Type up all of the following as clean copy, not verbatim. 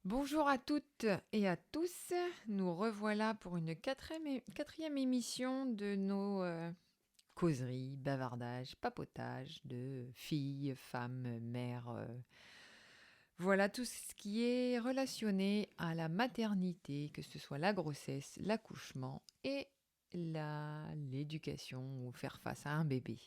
Bonjour à toutes et à tous. Nous revoilà pour une quatrième émission de nos causeries, bavardages, papotages de filles, femmes, mères. Voilà tout ce qui est relationné à la maternité, que ce soit la grossesse, l'accouchement et l'éducation ou faire face à un bébé.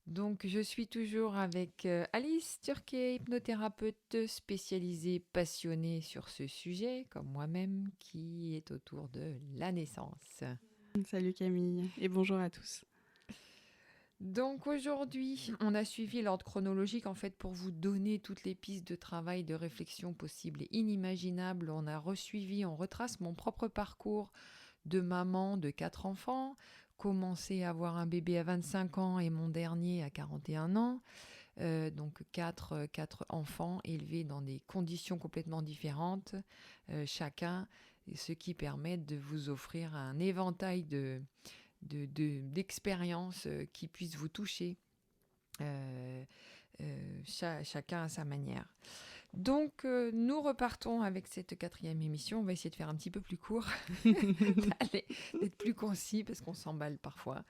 Donc, je suis toujours avec Alice Turquet, hypnothérapeute spécialisée, passionnée sur ce sujet, comme moi-même, qui est autour de la naissance. Salut Camille et bonjour à tous. Donc aujourd'hui, on a suivi l'ordre chronologique en fait pour vous donner toutes les pistes de travail, de réflexion possibles et inimaginables. On retrace mon propre parcours de maman de 4 enfants, commencé à avoir un bébé à 25 ans et mon dernier à 41 ans. Donc quatre enfants élevés dans des conditions complètement différentes, chacun, ce qui permet de vous offrir un éventail d'expériences qui puissent vous toucher, chacun à sa manière. Donc nous repartons avec cette quatrième émission. On va essayer de faire un petit peu plus court, d'être plus concis parce qu'on s'emballe parfois.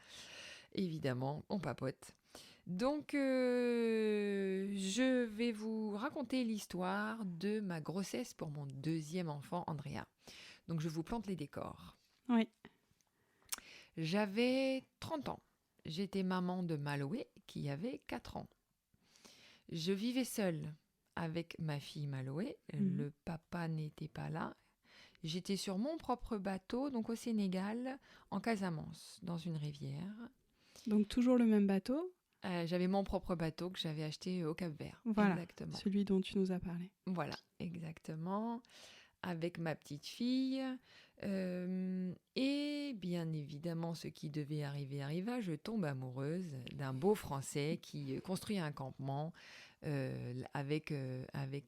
Évidemment, on papote. Donc, je vais vous raconter l'histoire de ma grossesse pour mon deuxième enfant, Andrea. Donc, je vous plante les décors. Oui. J'avais 30 ans. J'étais maman de Maloé, qui avait 4 ans. Je vivais seule avec ma fille Maloé. Le papa n'était pas là. J'étais sur mon propre bateau, donc au Sénégal, en Casamance, dans une rivière. Donc toujours le même bateau. J'avais mon propre bateau que j'avais acheté au Cap-Vert. Voilà, Exactement. celui dont tu nous as parlé. Voilà, exactement. Avec ma petite fille. Et bien évidemment, ce qui devait arriver arriva. Je tombe amoureuse d'un beau Français qui construit un campement avec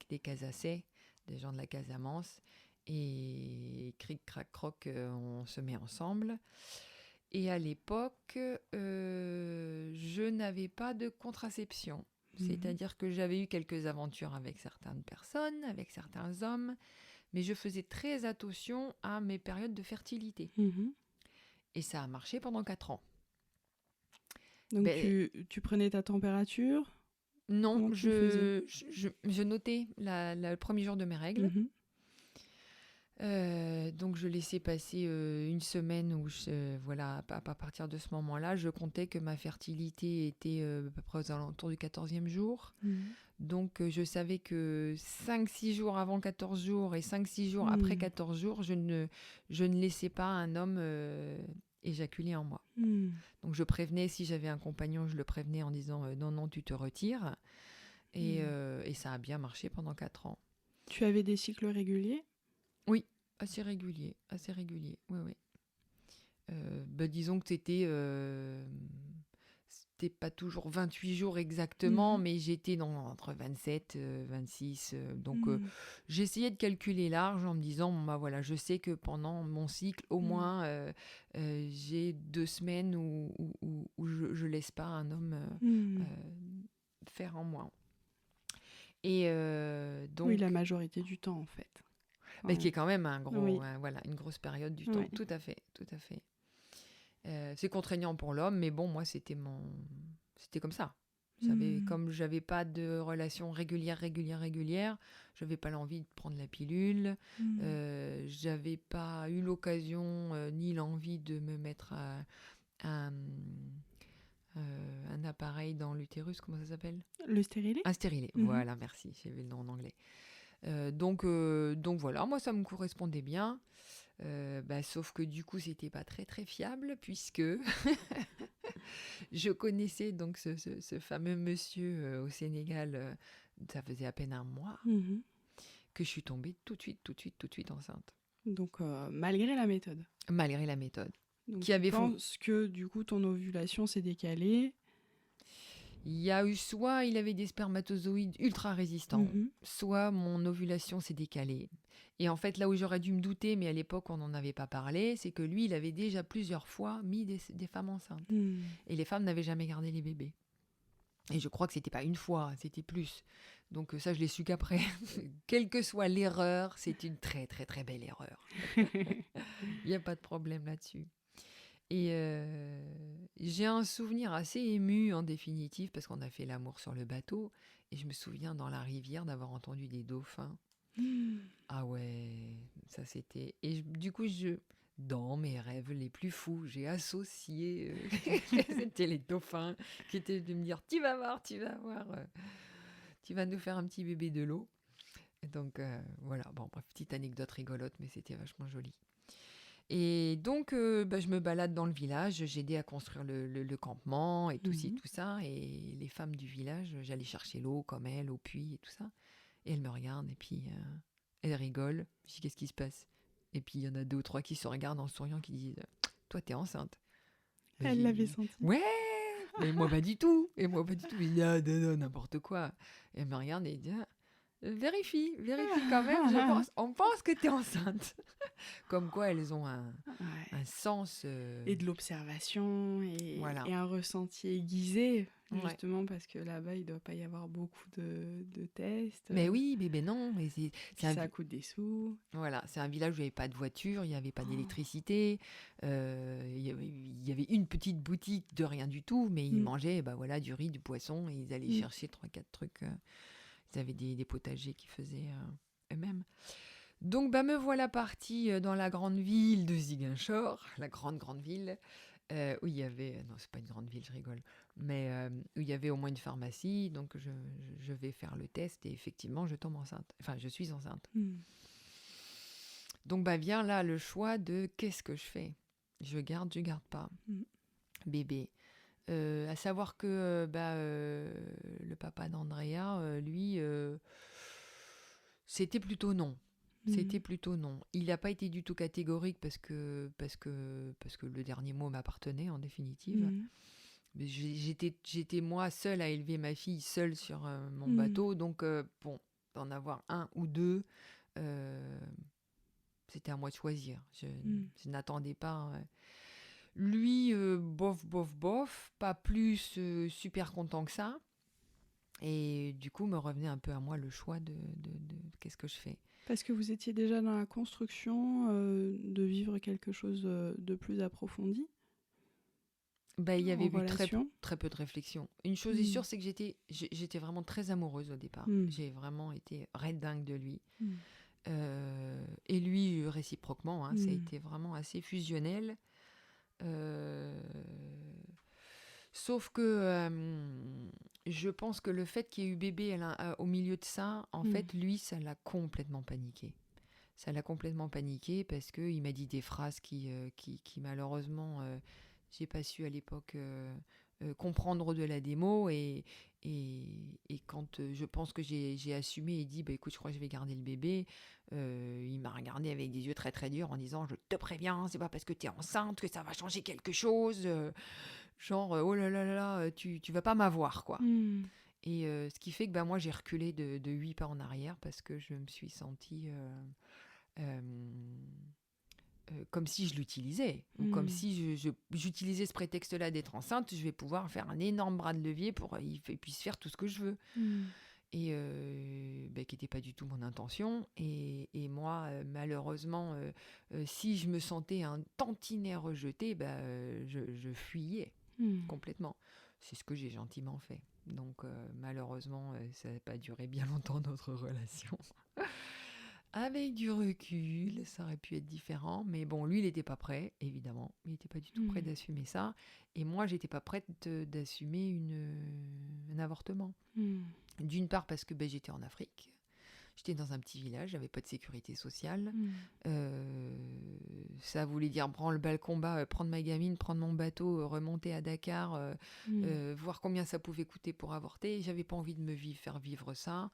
des Casacais, des gens de la Casamance. Et cric, crac, croc, on se met ensemble. Et à l'époque, je n'avais pas de contraception. C'est-à-dire que j'avais eu quelques aventures avec certaines personnes, avec certains hommes, mais je faisais très attention à mes périodes de fertilité. Et ça a marché pendant 4 ans. Donc tu prenais ta température? Non, je notais le premier jour de mes règles. Donc je laissais passer une semaine où voilà, à partir de ce moment-là, je comptais que ma fertilité était à peu près aux alentours du 14e jour. Donc je savais que 5-6 jours avant 14 jours et 5-6 jours après 14 jours, je ne laissais pas un homme éjaculer en moi. Donc je prévenais, si j'avais un compagnon, je le prévenais en disant non, non, tu te retires. Et ça a bien marché pendant 4 ans. Tu avais des cycles réguliers? Oui, assez régulier, oui, oui. Disons que c'était pas toujours 28 jours exactement, mais j'étais entre 27, 26. Donc j'essayais de calculer large en me disant, bah voilà, je sais que pendant mon cycle, au moins, j'ai 2 semaines où je laisse pas un homme faire en moi. Et donc, oui, la majorité du temps en fait. Mais qui est quand même un gros, Oui. voilà, une grosse période du temps. Tout à fait, tout à fait. C'est contraignant pour l'homme, mais bon, moi, c'était comme ça. Comme j'avais pas de relation régulière, j'avais pas l'envie de prendre la pilule. J'avais pas eu l'occasion ni l'envie de me mettre un appareil dans l'utérus, comment ça s'appelle? Le stérilet? Un stérilet, voilà, merci, j'avais le nom en anglais. Donc voilà, moi ça me correspondait bien. Sauf que du coup, c'était pas très très fiable puisque je connaissais donc ce fameux monsieur au Sénégal. Ça faisait à peine un mois que je suis tombée tout de suite enceinte. Donc malgré la méthode. Malgré la méthode. Donc tu penses que du coup ton ovulation s'est décalée? Il y a eu soit il avait des spermatozoïdes ultra résistants, soit mon ovulation s'est décalée. Et en fait, là où j'aurais dû me douter, mais à l'époque on n'en avait pas parlé, c'est que lui, il avait déjà plusieurs fois mis des femmes enceintes. Et les femmes n'avaient jamais gardé les bébés. Et je crois que c'était pas une fois, c'était plus. Donc ça, je l'ai su qu'après. Quelle que soit l'erreur, c'est une très très très belle erreur. Il n'y a pas de problème là-dessus. Et j'ai un souvenir assez ému en définitive parce qu'on a fait l'amour sur le bateau et je me souviens dans la rivière d'avoir entendu des dauphins. Ah ouais, ça c'était... Et du coup, dans mes rêves les plus fous, j'ai associé... c'était les dauphins qui étaient de me dire, tu vas voir, tu vas nous faire un petit bébé de l'eau. Et donc voilà, bon, bref, petite anecdote rigolote, mais c'était vachement joli. Et donc, je me balade dans le village, j'aidais à construire le campement et tout ci, tout ça. Et les femmes du village, j'allais chercher l'eau comme elles, au puits et tout ça. Et elles me regardent et puis elles rigolent. Je dis, qu'est-ce qui se passe? Et puis il y en a 2 ou 3 qui se regardent en souriant, qui disent, toi, t'es enceinte. Elle l'avait senti. Ouais, mais moi pas du tout. Et moi pas du tout. Mais non, n'importe quoi. Et elle me regarde et dit, vérifie quand même, on pense que t'es enceinte. Comme quoi elles ont un sens... Et de l'observation voilà. et un ressenti aiguisé, Ouais. justement parce que là-bas, il ne doit pas y avoir beaucoup de tests. Mais oui, mais non. Mais ça coûte des sous. Voilà, c'est un village où il n'y avait pas de voiture, il n'y avait pas d'électricité. Il y avait une petite boutique de rien du tout, mais ils mangeaient du riz, du poisson, et ils allaient chercher 3-4 trucs. Ils avaient des potagers qu'ils faisaient eux-mêmes. Donc, me voilà partie dans la grande ville de Ziguinchor, la grande ville, où il y avait... Non, c'est pas une grande ville, je rigole. Mais où il y avait au moins une pharmacie. Donc, je vais faire le test et effectivement, je tombe enceinte. Enfin, je suis enceinte. Donc, vient là le choix de qu'est-ce que je fais? Je garde pas. Bébé. À savoir que le papa d'Andrea, lui, c'était plutôt non. C'était plutôt non. Il n'a pas été du tout catégorique parce que le dernier mot m'appartenait en définitive. Mais j'étais moi seule à élever ma fille seule sur mon bateau. Donc d'en avoir un ou deux, c'était à moi de choisir. Je n'attendais pas. Lui, bof, pas plus super content que ça. Et du coup, me revenait un peu à moi le choix de qu'est-ce que je fais. Parce que vous étiez déjà dans la construction de vivre quelque chose de plus approfondi. Il y avait eu très peu de réflexion. Une chose est sûre, c'est que j'étais vraiment très amoureuse au départ. J'ai vraiment été red dingue de lui. Et lui, réciproquement, ça a été vraiment assez fusionnel. Sauf que je pense que le fait qu'il y ait eu bébé au milieu de ça, en fait, lui, ça l'a complètement paniqué. Ça l'a complètement paniqué parce qu'il m'a dit des phrases qui malheureusement, j'ai pas su à l'époque comprendre de la démo. Et quand je pense que j'ai assumé et dit, écoute, je crois que je vais garder le bébé, il m'a regardé avec des yeux très très durs en disant, je te préviens, c'est pas parce que tu es enceinte que ça va changer quelque chose. Genre, oh là là là là, tu vas pas m'avoir, quoi. Et ce qui fait que moi, j'ai reculé de 8 pas en arrière parce que je me suis sentie comme si je l'utilisais. Ou comme si j'utilisais ce prétexte-là d'être enceinte, je vais pouvoir faire un énorme bras de levier pour qu'il puisse faire tout ce que je veux. Et qui n'était pas du tout mon intention. Et moi, malheureusement, si je me sentais un tantinet rejeté, je fuyais complètement. C'est ce que j'ai gentiment fait. Donc malheureusement, ça n'a pas duré bien longtemps notre relation. Avec du recul, ça aurait pu être différent. Mais bon, lui, il n'était pas prêt, évidemment. Il n'était pas du tout prêt d'assumer ça. Et moi, j'étais pas prête d'assumer un avortement. D'une part parce que j'étais en Afrique. J'étais dans un petit village, j'avais pas de sécurité sociale. Ça voulait dire prendre le bas le combat, prendre ma gamine, prendre mon bateau, remonter à Dakar, voir combien ça pouvait coûter pour avorter. J'avais pas envie de faire vivre ça.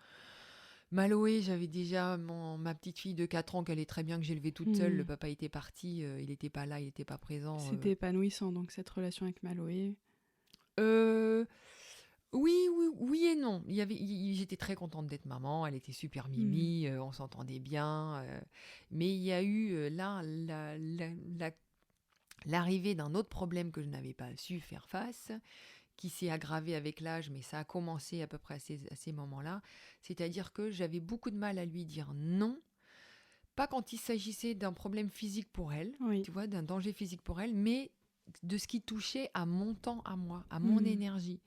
Maloé, j'avais déjà ma petite fille de 4 ans qu'elle est très bien, que j'ai élevée toute seule. Le papa était parti, il n'était pas là, il n'était pas présent. C'était épanouissant, donc, cette relation avec Maloé. Oui et non. J'étais très contente d'être maman, elle était super mimi, on s'entendait bien. Mais il y a eu l'arrivée d'un autre problème que je n'avais pas su faire face, qui s'est aggravé avec l'âge, mais ça a commencé à peu près à ces moments-là. C'est-à-dire que j'avais beaucoup de mal à lui dire non, pas quand il s'agissait d'un problème physique pour elle, Oui. tu vois, d'un danger physique pour elle, mais de ce qui touchait à mon temps à moi, à mon énergie.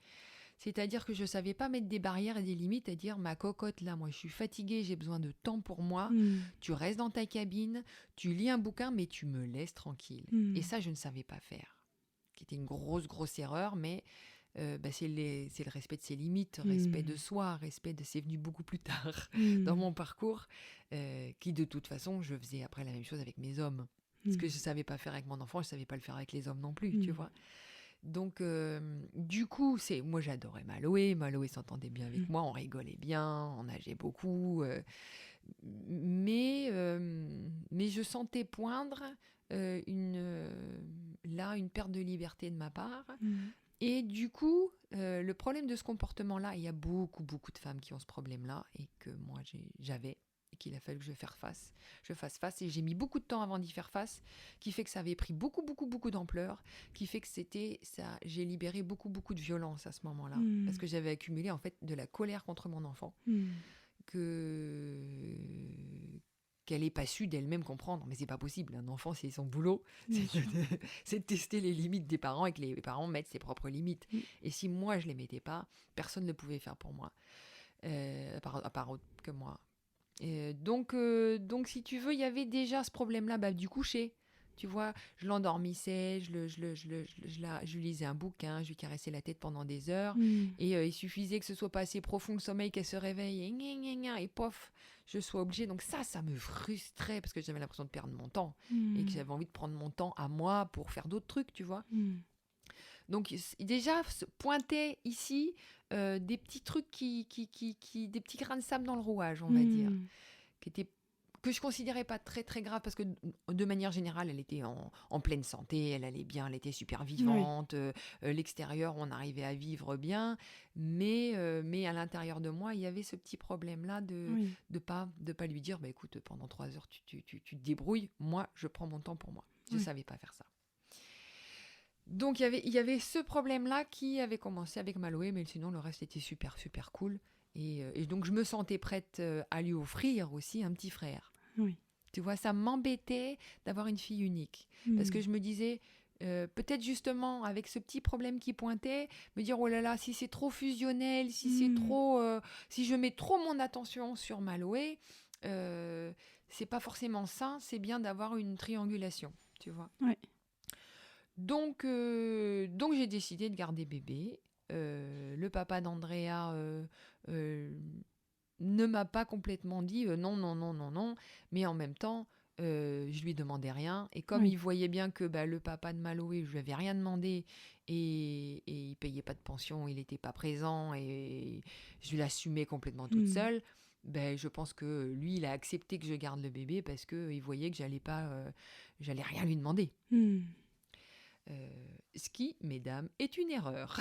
C'est-à-dire que je ne savais pas mettre des barrières et des limites, à dire ma cocotte, là, moi je suis fatiguée, j'ai besoin de temps pour moi, tu restes dans ta cabine, tu lis un bouquin, mais tu me laisses tranquille. Et ça, je ne savais pas faire. Qui était une grosse erreur, mais c'est le respect de ses limites, respect de soi, c'est venu beaucoup plus tard dans mon parcours, qui de toute façon, je faisais après la même chose avec mes hommes. Ce que je ne savais pas faire avec mon enfant, je ne savais pas le faire avec les hommes non plus, tu vois. Donc, du coup, moi j'adorais Maloé. Maloé s'entendait bien avec moi, on rigolait bien, on nageait beaucoup. Mais je sentais poindre une perte de liberté de ma part. Et du coup, le problème de ce comportement-là, il y a beaucoup de femmes qui ont ce problème-là, et que moi j'avais, et qu'il a fallu que je fasse face, et j'ai mis beaucoup de temps avant d'y faire face, qui fait que ça avait pris beaucoup d'ampleur, qui fait que j'ai libéré beaucoup de violence à ce moment-là, parce que j'avais accumulé en fait de la colère contre mon enfant, qu'elle n'ait pas su d'elle-même comprendre. Mais c'est pas possible, un enfant c'est son boulot, c'est de tester les limites des parents, et que les parents mettent ses propres limites. Et si moi je les mettais pas, personne ne pouvait faire pour moi, à part autre que moi. Donc si tu veux, il y avait déjà ce problème-là du coucher. Tu vois, je l'endormissais, je lui lisais un bouquin, je lui caressais la tête pendant des heures, et il suffisait que ce soit pas assez profond le sommeil, qu'elle se réveille, et pof, je sois obligée. Donc ça me frustrait, parce que j'avais l'impression de perdre mon temps, et que j'avais envie de prendre mon temps à moi pour faire d'autres trucs, tu vois. Donc déjà, pointait ici des petits trucs des petits grains de sable dans le rouage, on va dire, que je considérais pas très grave, parce que de manière générale, elle était en pleine santé, elle allait bien, elle était super vivante, l'extérieur, on arrivait à vivre bien, mais à l'intérieur de moi, il y avait ce petit problème-là de pas lui dire, écoute, pendant 3 heures, tu te débrouilles, moi, je prends mon temps pour moi. Je savais pas faire ça. Donc il y avait ce problème-là qui avait commencé avec Maloé, mais sinon le reste était super cool. Et donc je me sentais prête à lui offrir aussi un petit frère. Oui. Tu vois, ça m'embêtait d'avoir une fille unique. Parce que je me disais, peut-être justement avec ce petit problème qui pointait, me dire, oh là là, si c'est trop fusionnel, si c'est trop, si je mets trop mon attention sur Maloé, c'est pas forcément sain, c'est bien d'avoir une triangulation, tu vois. Ouais. Donc j'ai décidé de garder bébé. Le papa d'Andrea ne m'a pas complètement dit non, mais en même temps, je lui demandais rien. Et comme il voyait bien que le papa de Maloé, je lui avais rien demandé, et il payait pas de pension, il n'était pas présent, et je l'assumais complètement toute seule. Je pense que lui, il a accepté que je garde le bébé, parce qu'il voyait que j'allais rien lui demander. Ce qui, mesdames, est une erreur.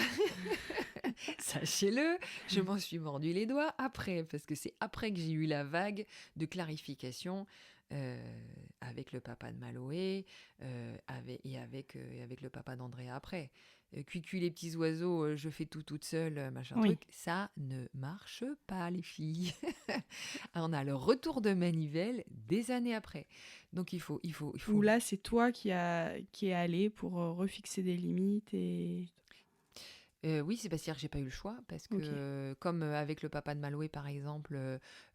Sachez-le, je m'en suis mordu les doigts après, parce que c'est après que j'ai eu la vague de clarification avec le papa de Maloé et avec le papa d'Andrea après. Cuicui les petits oiseaux, je fais tout toute seule, machin truc, ça ne marche pas, les filles. On a le retour de manivelle des années après. Donc il faut. Ou là, c'est toi qui est allé pour refixer des limites et. Oui, c'est parce que j'ai pas eu le choix, parce que comme avec le papa de Maloé par exemple,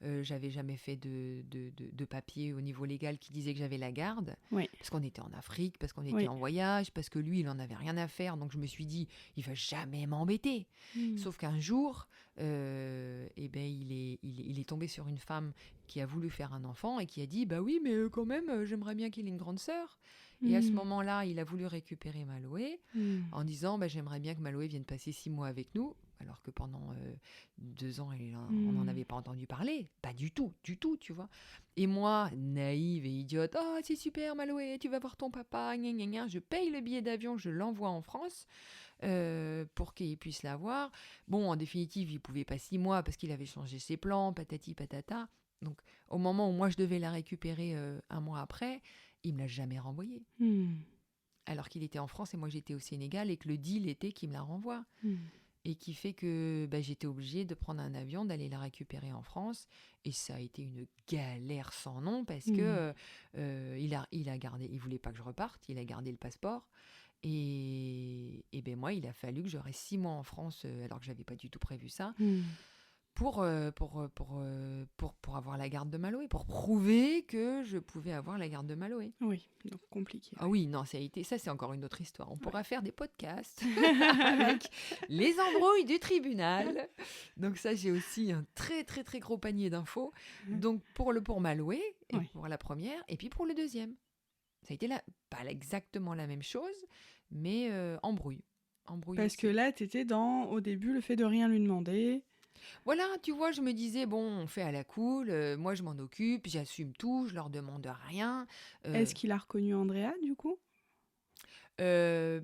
j'avais jamais fait de papier au niveau légal qui disait que j'avais la garde, parce qu'on était en Afrique, parce qu'on était en voyage, parce que lui il en avait rien à faire, donc je me suis dit il va jamais m'embêter. Sauf qu'un jour, il est tombé sur une femme qui a voulu faire un enfant et qui a dit bah oui, mais quand même j'aimerais bien qu'il ait une grande sœur. Et à ce moment-là, il a voulu récupérer Maloé en disant j'aimerais bien que Maloé vienne passer 6 mois avec nous, alors que pendant 2 ans, on n'en avait pas entendu parler. Pas du tout, tu vois. Et moi, naïve et idiote, oh c'est super Maloé, tu vas voir ton papa, gna gna gna. Je paye le billet d'avion, je l'envoie en France pour qu'il puisse la voir. Bon, en définitive, il ne pouvait pas 6 mois parce qu'il avait changé ses plans, patati patata. Donc au moment où moi je devais la récupérer 1 mois après, il me l'a jamais renvoyée. alors qu'il était en France et moi j'étais au Sénégal, et que le deal était qu'il me la renvoie. Et qui fait que j'étais obligée de prendre un avion, d'aller la récupérer en France. Et ça a été une galère sans nom parce que il a gardé, il voulait pas que je reparte, il a gardé le passeport. Et moi, il a fallu que je reste 6 mois en France, alors que j'avais pas du tout prévu ça, pour avoir la garde de Maloé, pour prouver que je pouvais avoir la garde de Maloé. Oui, donc compliqué. Ah oui, non, ça c'est encore une autre histoire. On pourra faire des podcasts avec les embrouilles du tribunal. Donc ça, j'ai aussi un très très très gros panier d'infos. Donc pour Maloé, et pour la première, et puis pour le deuxième. Ça a été pas exactement la même chose, mais embrouille. Parce que là, tu étais au début, le fait de rien lui demander. Voilà, tu vois, je me disais, bon, on fait à la cool, moi je m'en occupe, j'assume tout, je leur demande rien. Est-ce qu'il a reconnu Andrea, du coup le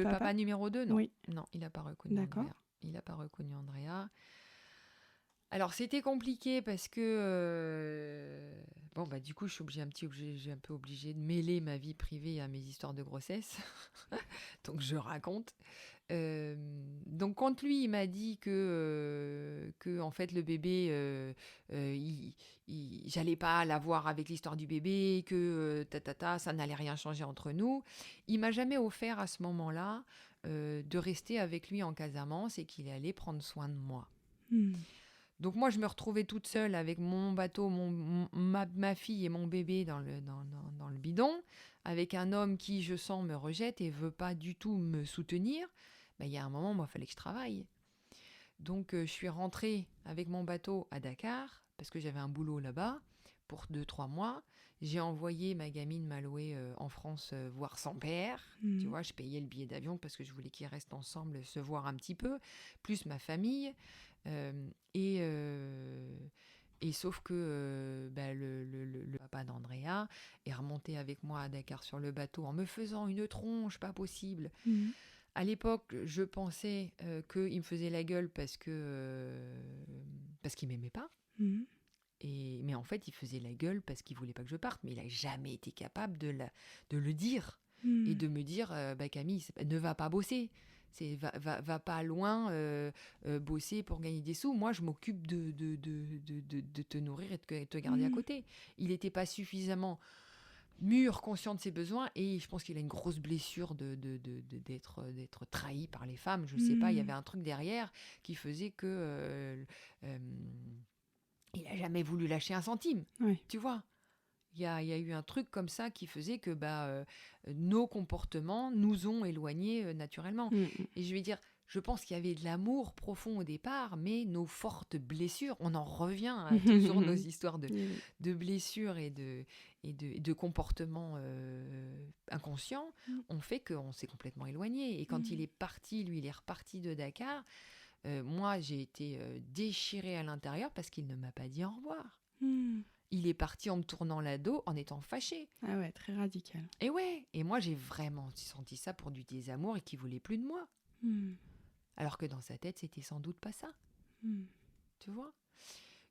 papa numéro 2, non. Oui. Non, il n'a pas reconnu Andrea. Il n'a pas reconnu Andrea. Alors, c'était compliqué parce que... du coup, j'ai un peu obligée de mêler ma vie privée à mes histoires de grossesse. Donc, je raconte. Donc, quand lui, il m'a dit que en fait, le bébé, j'allais pas l'avoir avec l'histoire du bébé, que ça n'allait rien changer entre nous, il m'a jamais offert à ce moment-là de rester avec lui en Casamance et qu'il allait prendre soin de moi. Donc moi, je me retrouvais toute seule avec mon bateau, ma fille et mon bébé dans le bidon, avec un homme qui, je sens, me rejette et veut pas du tout me soutenir. Il y a un moment, moi, il fallait que je travaille. Donc, je suis rentrée avec mon bateau à Dakar, parce que j'avais un boulot là-bas, pour 2-3 mois. J'ai envoyé ma gamine Maloé en France voir son père. Tu vois, je payais le billet d'avion parce que je voulais qu'ils restent ensemble, se voir un petit peu, plus ma famille. Et sauf que le papa d'Andrea est remonté avec moi à Dakar sur le bateau en me faisant une tronche pas possible. À l'époque, je pensais qu'il me faisait la gueule parce qu'il m'aimait pas. Mais en fait, il faisait la gueule parce qu'il voulait pas que je parte. Mais il n'a jamais été capable de le dire et de me dire Camille, ne va pas bosser. Va pas loin bosser pour gagner des sous. Moi, je m'occupe de te nourrir et de te garder à côté. Il n'était pas suffisamment mûr, conscient de ses besoins, et je pense qu'il a une grosse blessure d'être trahi par les femmes. Je sais pas, il y avait un truc derrière qui faisait que il a jamais voulu lâcher un centime. Tu vois, il y a eu un truc comme ça qui faisait que nos comportements nous ont éloignés naturellement. Et je vais dire, je pense qu'il y avait de l'amour profond au départ, mais nos fortes blessures, on en revient à toujours nos histoires de blessures et de comportements inconscients, ont fait qu'on s'est complètement éloigné. Et quand il est parti, lui, il est reparti de Dakar, moi, j'ai été déchirée à l'intérieur parce qu'il ne m'a pas dit au revoir. Il est parti en me tournant la dos, en étant fâché. Ah ouais, très radical. Et moi, j'ai vraiment senti ça pour du désamour et qu'il voulait plus de moi. Alors que dans sa tête, c'était sans doute pas ça. Tu vois ?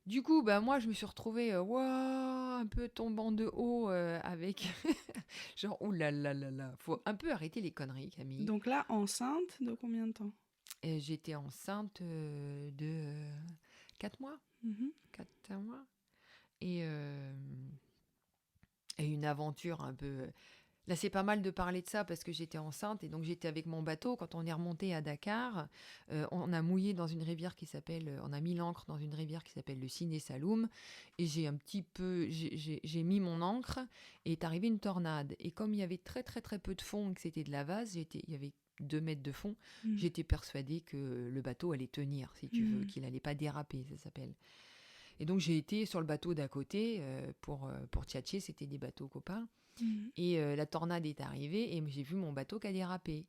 Du coup, moi, je me suis retrouvée un peu tombant de haut avec... genre, oh là là là là, faut un peu arrêter les conneries, Camille. Donc là, enceinte de combien de temps ? J'étais enceinte de 4 mois. 4 mois. Et une aventure un peu... Là, c'est pas mal de parler de ça parce que j'étais enceinte et donc j'étais avec mon bateau. Quand on est remonté à Dakar, on a mouillé dans une rivière on a mis l'ancre dans une rivière qui s'appelle le Siné Saloum, et j'ai mis mon ancre et est arrivée une tornade. Et comme il y avait très très très peu de fond et que c'était de la vase, il y avait 2 mètres de fond, j'étais persuadée que le bateau allait tenir, si tu veux, qu'il allait pas déraper, ça s'appelle. Et donc j'ai été sur le bateau d'à côté pour tchatcher, c'était des bateaux copains. Et la tornade est arrivée et j'ai vu mon bateau qui a dérapé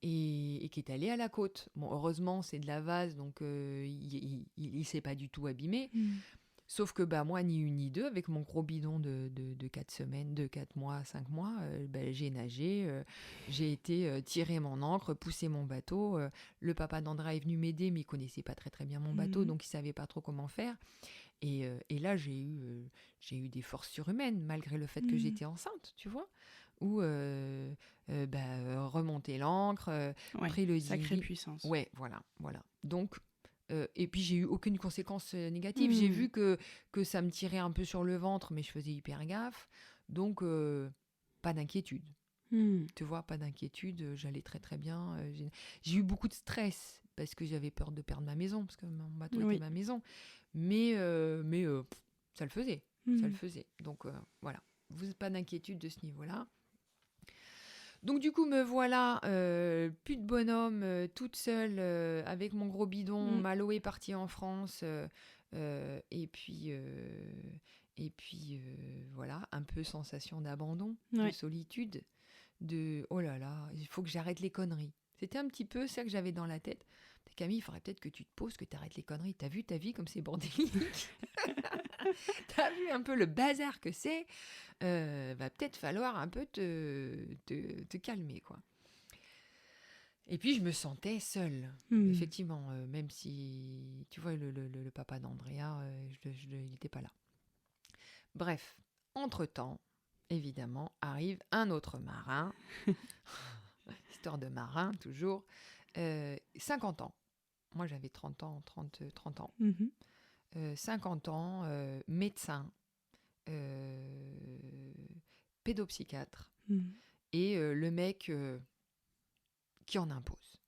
et qui est allé à la côte. Bon, heureusement, c'est de la vase, donc il s'est pas du tout abîmé. Sauf que moi, ni une ni deux, avec mon gros bidon de 4 semaines, de 4 mois, 5 mois, j'ai nagé, j'ai été tirer mon ancre, pousser mon bateau. Le papa d'Andrea est venu m'aider, mais il connaissait pas très très bien mon bateau, donc il savait pas trop comment faire. Et là, j'ai eu des forces surhumaines, malgré le fait que j'étais enceinte, tu vois. ou remonter l'ancre, Ouais, pris le sacrée dinghy. puissance. Ouais, voilà. Donc, et puis j'ai eu aucune conséquence négative. J'ai vu que ça me tirait un peu sur le ventre, mais je faisais hyper gaffe. Donc, pas d'inquiétude. Hmm. Tu vois, pas d'inquiétude, j'allais très très bien. J'ai eu beaucoup de stress parce que j'avais peur de perdre ma maison, parce que mon bateau était Oui. ma maison. Mais ça le faisait. Ça le Hmm. faisait. Donc voilà, vous n'avez pas d'inquiétude de ce niveau-là. Donc du coup, me voilà, plus de bonhomme, toute seule, avec mon gros bidon. Hmm. Malo est parti en France. Et puis, voilà, un peu sensation d'abandon, de Ouais. solitude, de oh là là, il faut que j'arrête les conneries. C'était un petit peu ça que j'avais dans la tête. Camille, il faudrait peut-être que tu te poses, que tu arrêtes les conneries. T'as vu ta vie comme c'est bordélique? T'as vu un peu le bazar que c'est? Va peut-être falloir un peu te calmer, quoi. Et puis je me sentais seule, Hmm. effectivement, même si, tu vois, le papa d'Andrea, il n'était pas là. Bref, entre-temps, évidemment, arrive un autre marin, histoire de marin toujours, 50 ans. Moi j'avais 30 ans, 30 ans. Mhm. 50 ans, médecin, euh, pédopsychiatre, Hmm. et le mec qui en impose.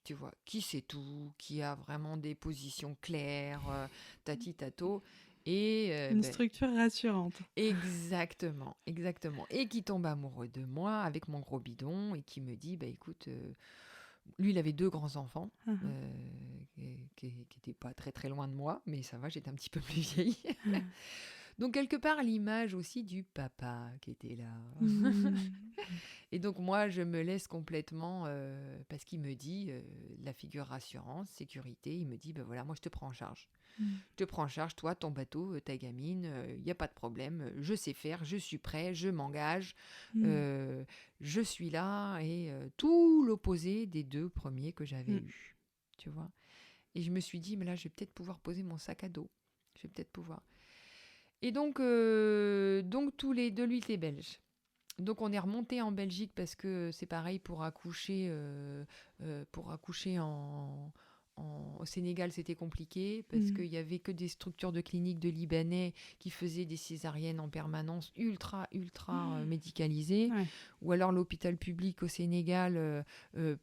Tu vois, qui sait tout, qui a vraiment des positions claires, tati tato, et Une structure rassurante. exactement, exactement, et qui tombe amoureux de moi avec mon gros bidon et qui me dit, bah écoute, lui il avait 2 grands enfants Mhm. qui n'étaient pas très très loin de moi, mais ça va, j'étais un petit peu plus vieille. Ah. Donc quelque part l'image aussi du papa qui était là. Hmm. Et donc moi, je me laisse complètement, parce qu'il me dit, la figure rassurance, sécurité, il me dit, ben voilà, moi je te prends en charge. Hmm. Je te prends en charge, toi, ton bateau, ta gamine, il n'y a pas de problème, je sais faire, je suis prêt, je m'engage, Hmm. je suis là, et tout l'opposé des 2 premiers que j'avais Hmm. eus, tu vois. Et je me suis dit, mais là, je vais peut-être pouvoir poser mon sac à dos, je vais peut-être pouvoir. Et donc tous les 2, lui, il était belge. Donc on est remonté en Belgique parce que c'est pareil pour accoucher au Sénégal, c'était compliqué parce Hmm. qu'il y avait que des structures de cliniques de Libanais qui faisaient des césariennes en permanence ultra médicalisées, Ouais. ou alors l'hôpital public au Sénégal, euh,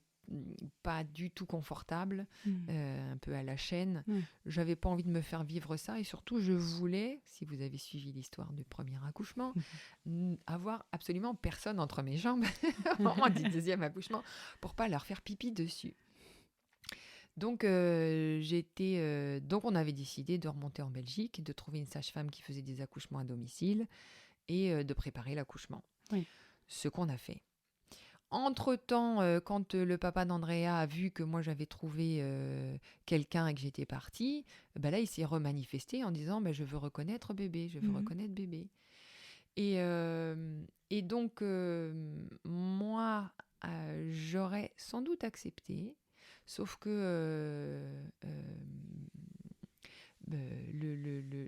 pas du tout confortable, Hmm. un peu à la chaîne. Ouais. J'avais pas envie de me faire vivre ça, et surtout je voulais, si vous avez suivi l'histoire du premier accouchement, avoir absolument personne entre mes jambes au moment du 2e accouchement pour pas leur faire pipi dessus. Donc donc on avait décidé de remonter en Belgique, de trouver une sage-femme qui faisait des accouchements à domicile et de préparer l'accouchement. Oui. Ce qu'on a fait. Entre-temps, quand le papa d'Andrea a vu que moi j'avais trouvé quelqu'un et que j'étais partie, ben là il s'est remanifesté en disant, je veux reconnaître bébé, je veux Mhm. reconnaître bébé. Et donc moi j'aurais sans doute accepté, sauf que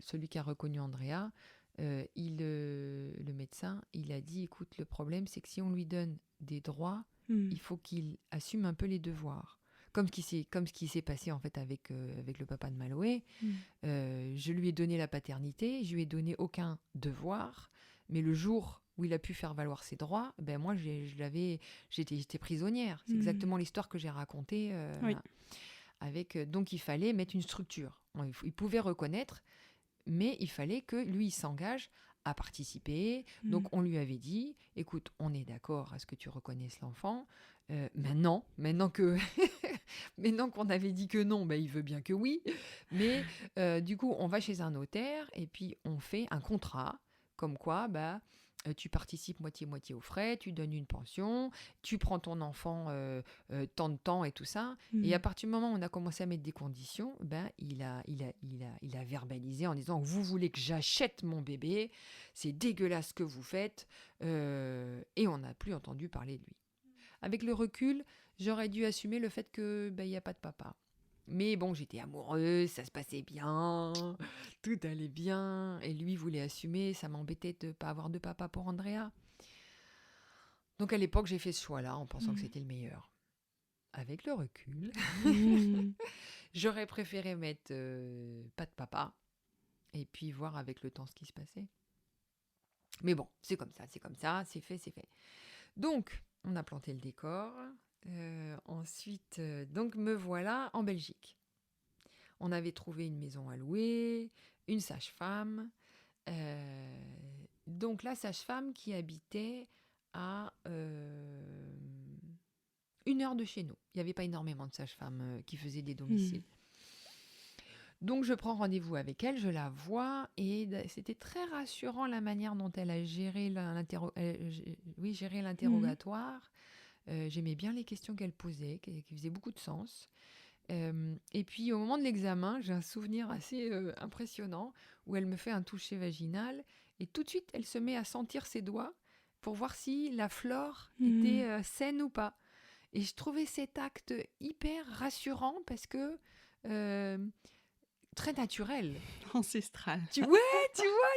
celui qui a reconnu Andrea, le médecin, il a dit, écoute, le problème c'est que si on lui donne des droits, Hmm. il faut qu'il assume un peu les devoirs. Comme ce qui s'est passé en fait avec le papa de Maloé. Hmm. Je lui ai donné la paternité, je lui ai donné aucun devoir, mais le jour où il a pu faire valoir ses droits, ben moi j'étais prisonnière. C'est Hmm. exactement l'histoire que j'ai racontée. Oui. Donc il fallait mettre une structure. Il pouvait reconnaître, mais il fallait que lui il s'engage à participer. Hmm. Donc on lui avait dit, écoute, on est d'accord à ce que tu reconnaisses l'enfant. Maintenant qu'on avait dit que non, il veut bien que oui. Mais du coup, on va chez un notaire et puis on fait un contrat, comme quoi, tu participes moitié-moitié aux frais, tu donnes une pension, tu prends ton enfant tant de temps et tout ça. Hmm. Et à partir du moment où on a commencé à mettre des conditions, il a verbalisé en disant, vous voulez que j'achète mon bébé, c'est dégueulasse ce que vous faites, et on n'a plus entendu parler de lui. Avec le recul, j'aurais dû assumer le fait que il y a pas de papa. Mais bon, j'étais amoureuse, ça se passait bien, tout allait bien, et lui voulait assumer, ça m'embêtait de pas avoir de papa pour Andrea. Donc à l'époque, j'ai fait ce choix-là en pensant que Mmh. c'était le meilleur. Avec le recul, Mmh. j'aurais préféré mettre pas de papa et puis voir avec le temps ce qui se passait. Mais bon, c'est comme ça, c'est fait, c'est fait. Donc, on a planté le décor. Ensuite, donc me voilà en Belgique. On avait trouvé une maison à louer, une sage-femme. Donc la sage-femme qui habitait à 1 heure de chez nous. Il n'y avait pas énormément de sages-femmes qui faisaient des domiciles. Donc je prends rendez-vous avec elle, je la vois et c'était très rassurant la manière dont elle a géré l'interrogatoire. J'aimais bien les questions qu'elle posait, qui faisaient beaucoup de sens. Et puis au moment de l'examen, j'ai un souvenir assez impressionnant où elle me fait un toucher vaginal et tout de suite elle se met à sentir ses doigts pour voir si la flore était saine ou pas. Et je trouvais cet acte hyper rassurant parce que très naturel. Ancestral. Tu vois,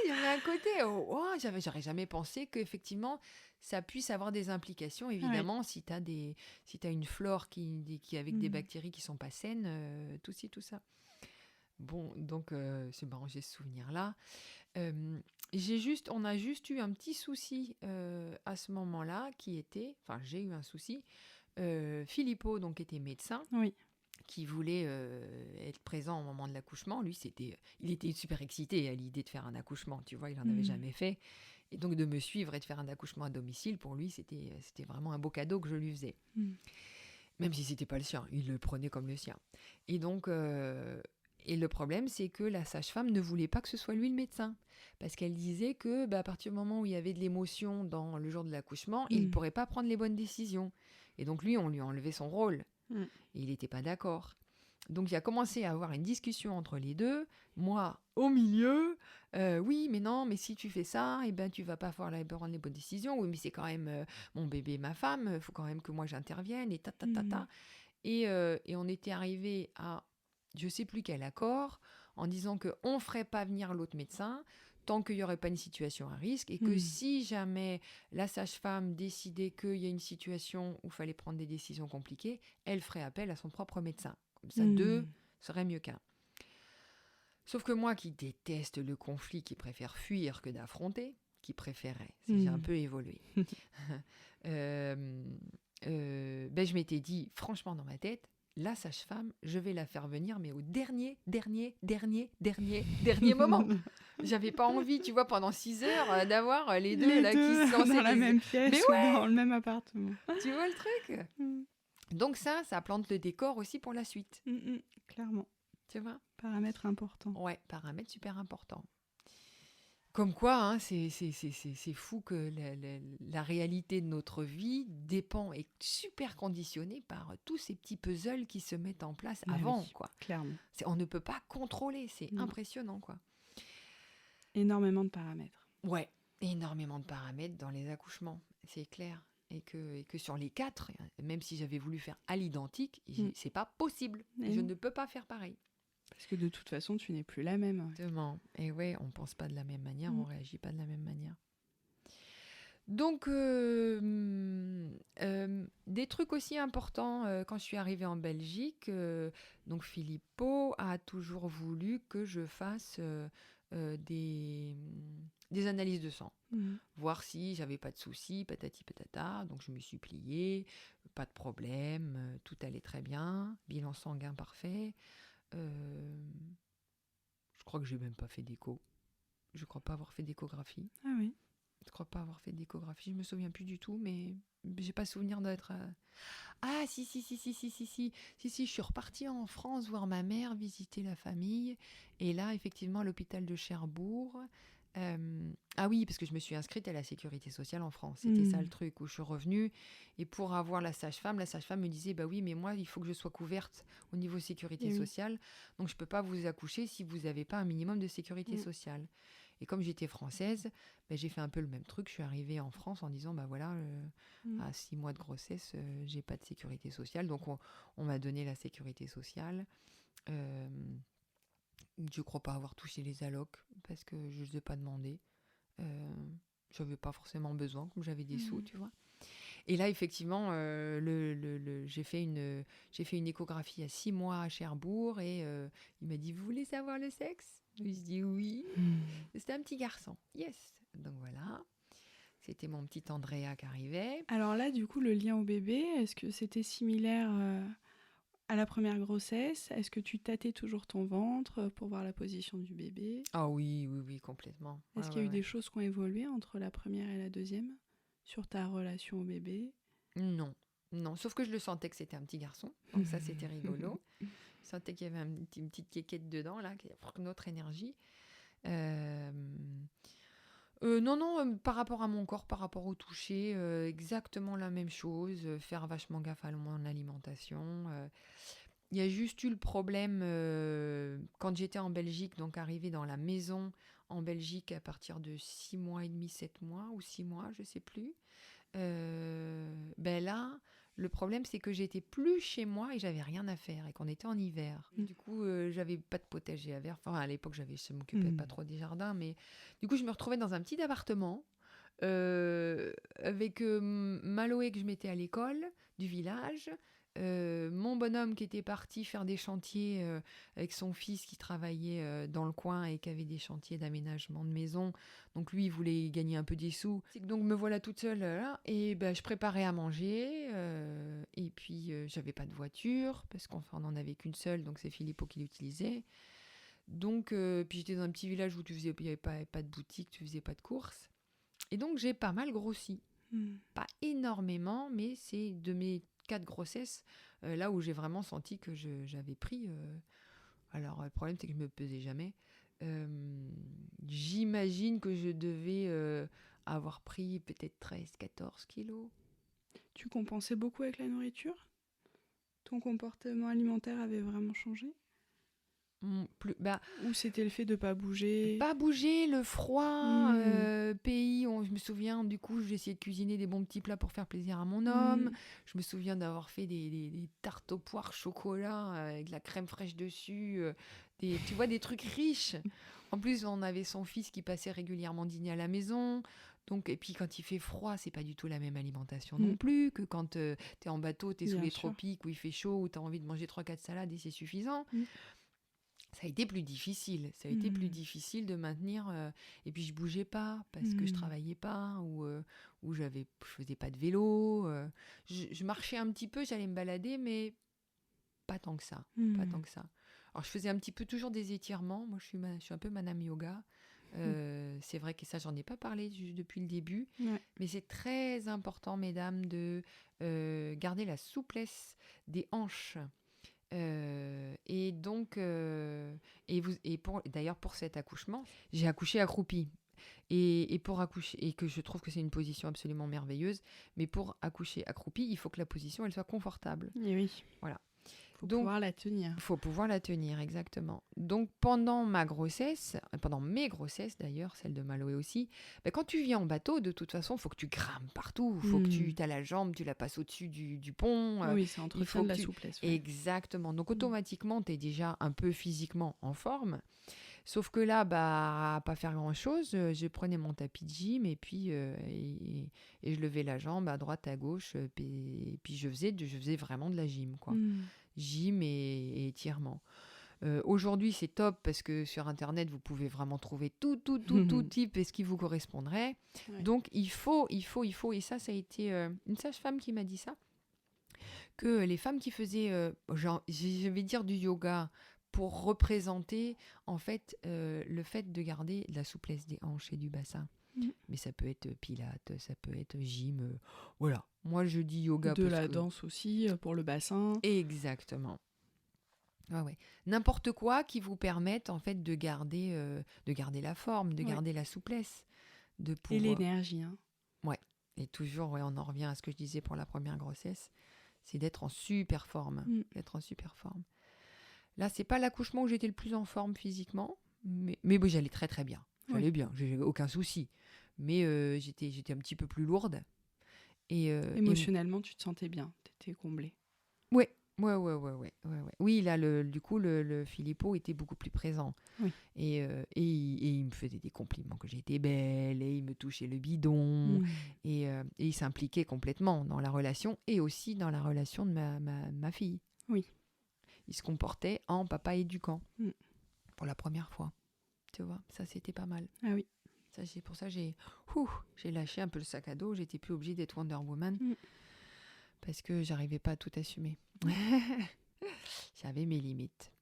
il y avait un côté, j'aurais jamais pensé qu'effectivement, ça puisse avoir des implications. Évidemment, si tu as une flore qui avec des bactéries qui sont pas saines, tout ci, tout ça. Bon, donc, c'est marrant, j'ai ce souvenir-là. On a juste eu un petit souci à ce moment-là, j'ai eu un souci. Filippo, donc, était médecin. Oui. Qui voulait être présent au moment de l'accouchement. Lui, il était super excité à l'idée de faire un accouchement, tu vois, il n'en avait jamais fait. Et donc, de me suivre et de faire un accouchement à domicile, pour lui, c'était vraiment un beau cadeau que je lui faisais. Même si ce n'était pas le sien, il le prenait comme le sien. Et donc, et le problème, c'est que la sage-femme ne voulait pas que ce soit lui le médecin. Parce qu'elle disait que à partir du moment où il y avait de l'émotion dans le jour de l'accouchement, il ne pourrait pas prendre les bonnes décisions. Et donc, lui, on lui a enlevé son rôle. Et il n'était pas d'accord. Donc il a commencé à avoir une discussion entre les deux, moi au milieu, oui mais non, mais si tu fais ça, eh ben, tu vas pas pouvoir prendre les bonnes décisions, oui mais c'est quand même mon bébé, ma femme, il faut quand même que moi j'intervienne, et ta. Et on était arrivé à je sais plus quel accord, en disant qu'on ne ferait pas venir l'autre médecin, tant qu'il n'y aurait pas une situation à risque, et que si jamais la sage-femme décidait qu'il y a une situation où il fallait prendre des décisions compliquées, elle ferait appel à son propre médecin. Comme ça, 2 serait mieux qu'1. Sauf que moi qui déteste le conflit, qui préfère fuir que d'affronter, qui préférait, j'ai un peu évolué, je m'étais dit, franchement dans ma tête, la sage-femme, je vais la faire venir, mais au dernier moment. J'avais pas envie, tu vois, pendant 6 heures, d'avoir les deux qui se lançaient dans la même pièce ou dans le même appartement. Tu vois le truc Donc ça plante le décor aussi pour la suite. Clairement. Tu vois Paramètre important. Ouais, paramètre super important. Comme quoi, hein, c'est fou que la réalité de notre vie dépend, est super conditionnée par tous ces petits puzzles qui se mettent en place avant, oui, quoi. Clairement. On ne peut pas contrôler, c'est impressionnant, quoi. Énormément de paramètres. Ouais, énormément de paramètres dans les accouchements, c'est clair. Et que sur les 4, même si j'avais voulu faire à l'identique, c'est pas possible. Je ne peux pas faire pareil. Parce que de toute façon, tu n'es plus la même. Exactement. Et ouais, on pense pas de la même manière, on réagit pas de la même manière. Donc, des trucs aussi importants quand je suis arrivée en Belgique. Donc, Filippo a toujours voulu que je fasse des analyses de sang. Voir si j'avais pas de soucis, patati patata. Donc, je me suis pliée, pas de problème, tout allait très bien, bilan sanguin parfait. Je crois que j'ai même pas fait d'écho. Je crois pas avoir fait d'échographie. Ah oui. Je crois pas avoir fait d'échographie. Je me souviens plus du tout, mais j'ai pas souvenir d'être. Ah si. Je suis repartie en France voir ma mère, visiter la famille, et là effectivement à l'hôpital de Cherbourg. Ah oui, parce que je me suis inscrite à la sécurité sociale en France. C'était ça le truc, où je suis revenue. Et pour avoir la sage-femme me disait, bah oui, mais moi, il faut que je sois couverte au niveau sécurité sociale. Donc, je peux pas vous accoucher si vous n'avez pas un minimum de sécurité sociale. Et comme j'étais française, j'ai fait un peu le même truc. Je suis arrivée en France en disant, bah voilà, à 6 mois de grossesse, j'ai pas de sécurité sociale. Donc, on m'a donné la sécurité sociale. Je crois pas avoir touché les allocs parce que je ne les ai pas demandé. J'avais pas forcément besoin, comme j'avais des sous, tu vois. Et là, effectivement, j'ai fait une échographie à 6 mois à Cherbourg et il m'a dit, vous voulez savoir le sexe? Je lui ai dit oui. C'était un petit garçon. Yes. Donc voilà. C'était mon petit Andrea qui arrivait. Alors là, du coup, le lien au bébé, est-ce que c'était similaire à la première grossesse? Est-ce que tu tâtais toujours ton ventre pour voir la position du bébé? Ah oui, oui, oui, complètement. Est-ce qu'il y a eu des choses qui ont évolué entre la première et la deuxième sur ta relation au bébé? Non, non. Sauf que je le sentais que c'était un petit garçon. Donc ça, c'était rigolo. Je sentais qu'il y avait une petite quéquette dedans, là, qui a une autre énergie. Non, par rapport à mon corps, par rapport au toucher, exactement la même chose. Faire vachement gaffe à mon alimentation. Il y a juste eu le problème quand j'étais en Belgique, donc arrivée dans la maison en Belgique à partir de 6 mois et demi, 7 mois ou 6 mois, je sais plus. Ben là, le problème c'est que j'étais plus chez moi et j'avais rien à faire et qu'on était en hiver. Du coup, j'avais pas de potager à verre. Enfin, à l'époque, je m'occupais pas trop des jardins, mais du coup, je me retrouvais dans un petit appartement avec Maloé que je mettais à l'école du village. Mon bonhomme qui était parti faire des chantiers avec son fils qui travaillait dans le coin et qui avait des chantiers d'aménagement de maison. Donc lui, il voulait gagner un peu des sous. Donc me voilà toute seule là. Et ben, je préparais à manger. Et puis, j'avais pas de voiture parce qu'on n'en avait qu'une seule. Donc c'est Filippo qui l'utilisait. Donc, puis j'étais dans un petit village où il n'y avait pas de boutique, tu faisais pas de courses. Et donc, j'ai pas mal grossi. Pas énormément, mais c'est de mes 4 grossesses, là où j'ai vraiment senti que j'avais pris. Alors, le problème, c'est que je me pesais jamais. J'imagine que je devais avoir pris peut-être 13-14 kilos. Tu compensais beaucoup avec la nourriture? Ton comportement alimentaire avait vraiment changé? Ou c'était le fait de pas bouger? Pas bouger, le froid, pays. Je me souviens, du coup, j'ai essayé de cuisiner des bons petits plats pour faire plaisir à mon homme. Je me souviens d'avoir fait des tartes aux poires chocolat avec de la crème fraîche dessus. Tu vois, des trucs riches. En plus, on avait son fils qui passait régulièrement dîner à la maison. Donc, et puis quand il fait froid, c'est pas du tout la même alimentation non plus que quand t'es en bateau, t'es sous les tropiques où il fait chaud, où t'as envie de manger 3-4 salades et c'est suffisant. Ça a été plus difficile. Ça a été plus difficile de maintenir. Et puis je bougeais pas parce que je travaillais pas ou je faisais pas de vélo. Je marchais un petit peu, j'allais me balader, mais pas tant que ça. Pas tant que ça. Alors je faisais un petit peu toujours des étirements. Moi, je suis un peu madame yoga. C'est vrai que ça, j'en ai pas parlé depuis le début, mais c'est très important, mesdames, de garder la souplesse des hanches. Et donc, d'ailleurs pour cet accouchement, j'ai accouché accroupie. Et pour accoucher, et que je trouve que c'est une position absolument merveilleuse, mais pour accoucher accroupie, il faut que la position elle soit confortable. Et oui. Voilà. Faut pouvoir la tenir. Il faut pouvoir la tenir, exactement. Donc, pendant mes grossesses d'ailleurs, celle de Maloé aussi, quand tu viens en bateau, de toute façon, il faut que tu grimpes partout. Il faut que tu as la jambe, tu la passes au-dessus du pont. Oui, c'est entretien de la souplesse. Ouais. Exactement. Donc, automatiquement, tu es déjà un peu physiquement en forme. Sauf que là, à pas faire grand-chose, je prenais mon tapis de gym et puis et je levais la jambe à droite, à gauche. Et puis, je faisais vraiment de la gym, quoi. Gym et étirement. Aujourd'hui, c'est top parce que sur Internet, vous pouvez vraiment trouver tout type et ce qui vous correspondrait. Ouais. Donc, il faut. Et ça a été une sage-femme qui m'a dit ça, que les femmes qui faisaient, je vais dire du yoga, pour représenter, en fait, le fait de garder la souplesse des hanches et du bassin. Mais ça peut être pilates, ça peut être gym, voilà. Moi, je dis yoga. De la danse aussi, pour le bassin. Exactement. Ouais. N'importe quoi qui vous permette, en fait, de garder la forme, de garder la souplesse. Et l'énergie. Hein. Ouais. Et toujours, on en revient à ce que je disais pour la première grossesse, c'est d'être en super forme. D'être en super forme. Là, c'est pas l'accouchement où j'étais le plus en forme physiquement, mais j'allais très très bien. J'allais bien, j'avais aucun souci. Mais j'étais un petit peu plus lourde. Et émotionnellement, tu te sentais bien, t'étais comblée. Ouais, Ouais. Oui, là, du coup, le Philippot était beaucoup plus présent. Oui. Et il me faisait des compliments que j'étais belle, et il me touchait le bidon, et il s'impliquait complètement dans la relation, et aussi dans la relation de ma fille. Oui. Il se comportait en papa éducant, Mm. pour la première fois. Tu vois, ça, c'était pas mal. Ah oui. C'est pour ça que j'ai lâché un peu le sac à dos. J'étais plus obligée d'être Wonder Woman, parce que j'arrivais pas à tout assumer. J'avais mes limites.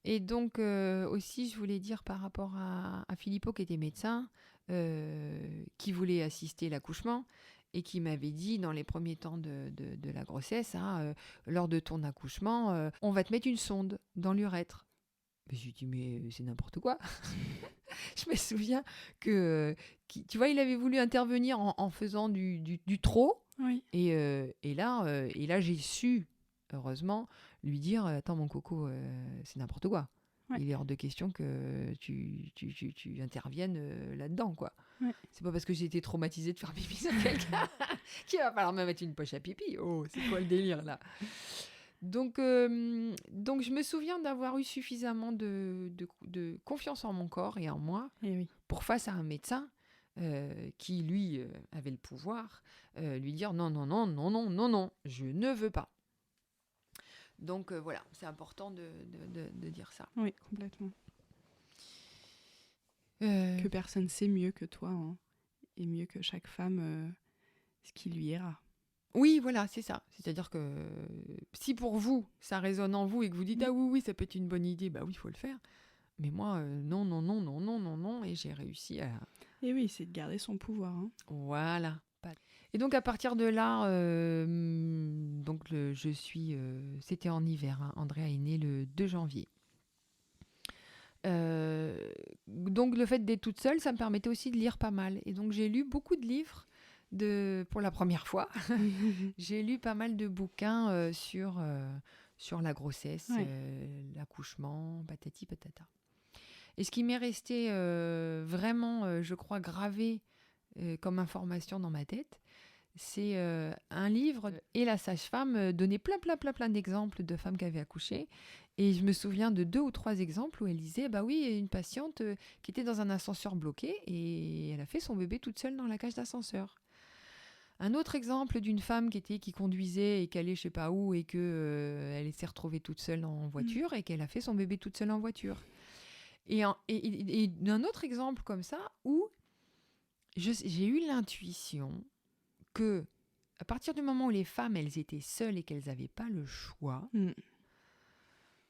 Et donc, aussi, je voulais dire par rapport à Philippot, qui était médecin, qui voulait assister l'accouchement, et qui m'avait dit, dans les premiers temps de la grossesse, lors de ton accouchement, on va te mettre une sonde dans l'urètre. Je lui ai dit, mais c'est n'importe quoi. Je me souviens tu vois, il avait voulu intervenir en faisant du trop. Oui. Et là, j'ai su, heureusement, lui dire, attends, mon coco, c'est n'importe quoi. Ouais. Il est hors de question que tu interviennes là-dedans, quoi. Ouais. C'est pas parce que j'ai été traumatisée de faire pipi sur quelqu'un qu'il va falloir me mettre une poche à pipi. Oh, c'est quoi le délire, là? Donc, je me souviens d'avoir eu suffisamment de confiance en mon corps et en moi pour, face à un médecin qui, lui, avait le pouvoir, lui dire non, non, non, non, non, non, non, je ne veux pas. Donc, voilà, c'est important de dire ça. Oui, complètement. Que personne sait mieux que toi, hein, et mieux que chaque femme ce qui lui ira. Oui, voilà, c'est ça. C'est-à-dire que si pour vous, ça résonne en vous et que vous dites « Ah oui, ça peut être une bonne idée », bah oui, il faut le faire. Mais moi, non, non, non, non, non, non, non, et j'ai réussi à... Et oui, c'est de garder son pouvoir. Hein. Voilà. Et donc, à partir de là, c'était en hiver, hein. Andrea est née le 2 janvier. Donc, le fait d'être toute seule, ça me permettait aussi de lire pas mal. Et donc, j'ai lu beaucoup de livres pour la première fois. J'ai lu pas mal de bouquins sur la grossesse, l'accouchement, patati patata. Et ce qui m'est resté vraiment, je crois, gravé comme information dans ma tête, c'est un livre, et la sage-femme donnait plein d'exemples de femmes qui avaient accouché. Et je me souviens de 2 ou 3 exemples où elle disait, bah oui, une patiente qui était dans un ascenseur bloqué et elle a fait son bébé toute seule dans la cage d'ascenseur. Un autre exemple d'une femme qui conduisait et qui allait je sais pas où, et elle s'est retrouvée toute seule en voiture et qu'elle a fait son bébé toute seule en voiture. Et un autre exemple comme ça où j'ai eu l'intuition que à partir du moment où les femmes, elles étaient seules et qu'elles n'avaient pas le choix,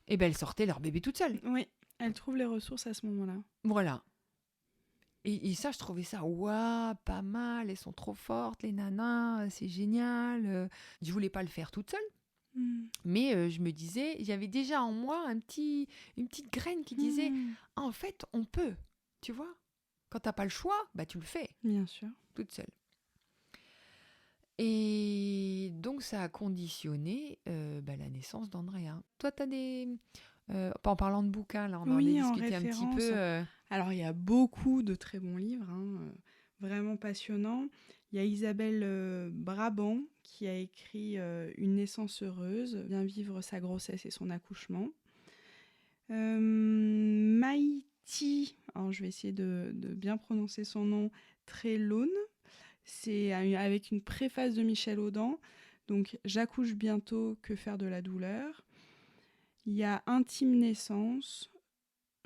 et ben elles sortaient leur bébé toute seule. Oui, elles trouvent les ressources à ce moment-là. Voilà. Et ça, je trouvais ça, waouh, pas mal, elles sont trop fortes, les nanas, c'est génial. Je voulais pas le faire toute seule, mais je me disais, j'avais déjà en moi une petite graine qui disait, en fait, on peut, tu vois. Quand t'as pas le choix, bah tu le fais. Bien sûr. Toute seule. Et donc, ça a conditionné la naissance d'Andrea. Toi, tu as des... en parlant de bouquins, là, on en a discuté un petit peu. Alors, il y a beaucoup de très bons livres, hein, vraiment passionnants. Il y a Isabelle Brabant qui a écrit Une naissance heureuse, bien vivre sa grossesse et son accouchement. Maïti, alors je vais essayer de bien prononcer son nom, Trelaune. C'est avec une préface de Michel Audin. Donc, J'accouche bientôt, que faire de la douleur. Il y a Intime naissance,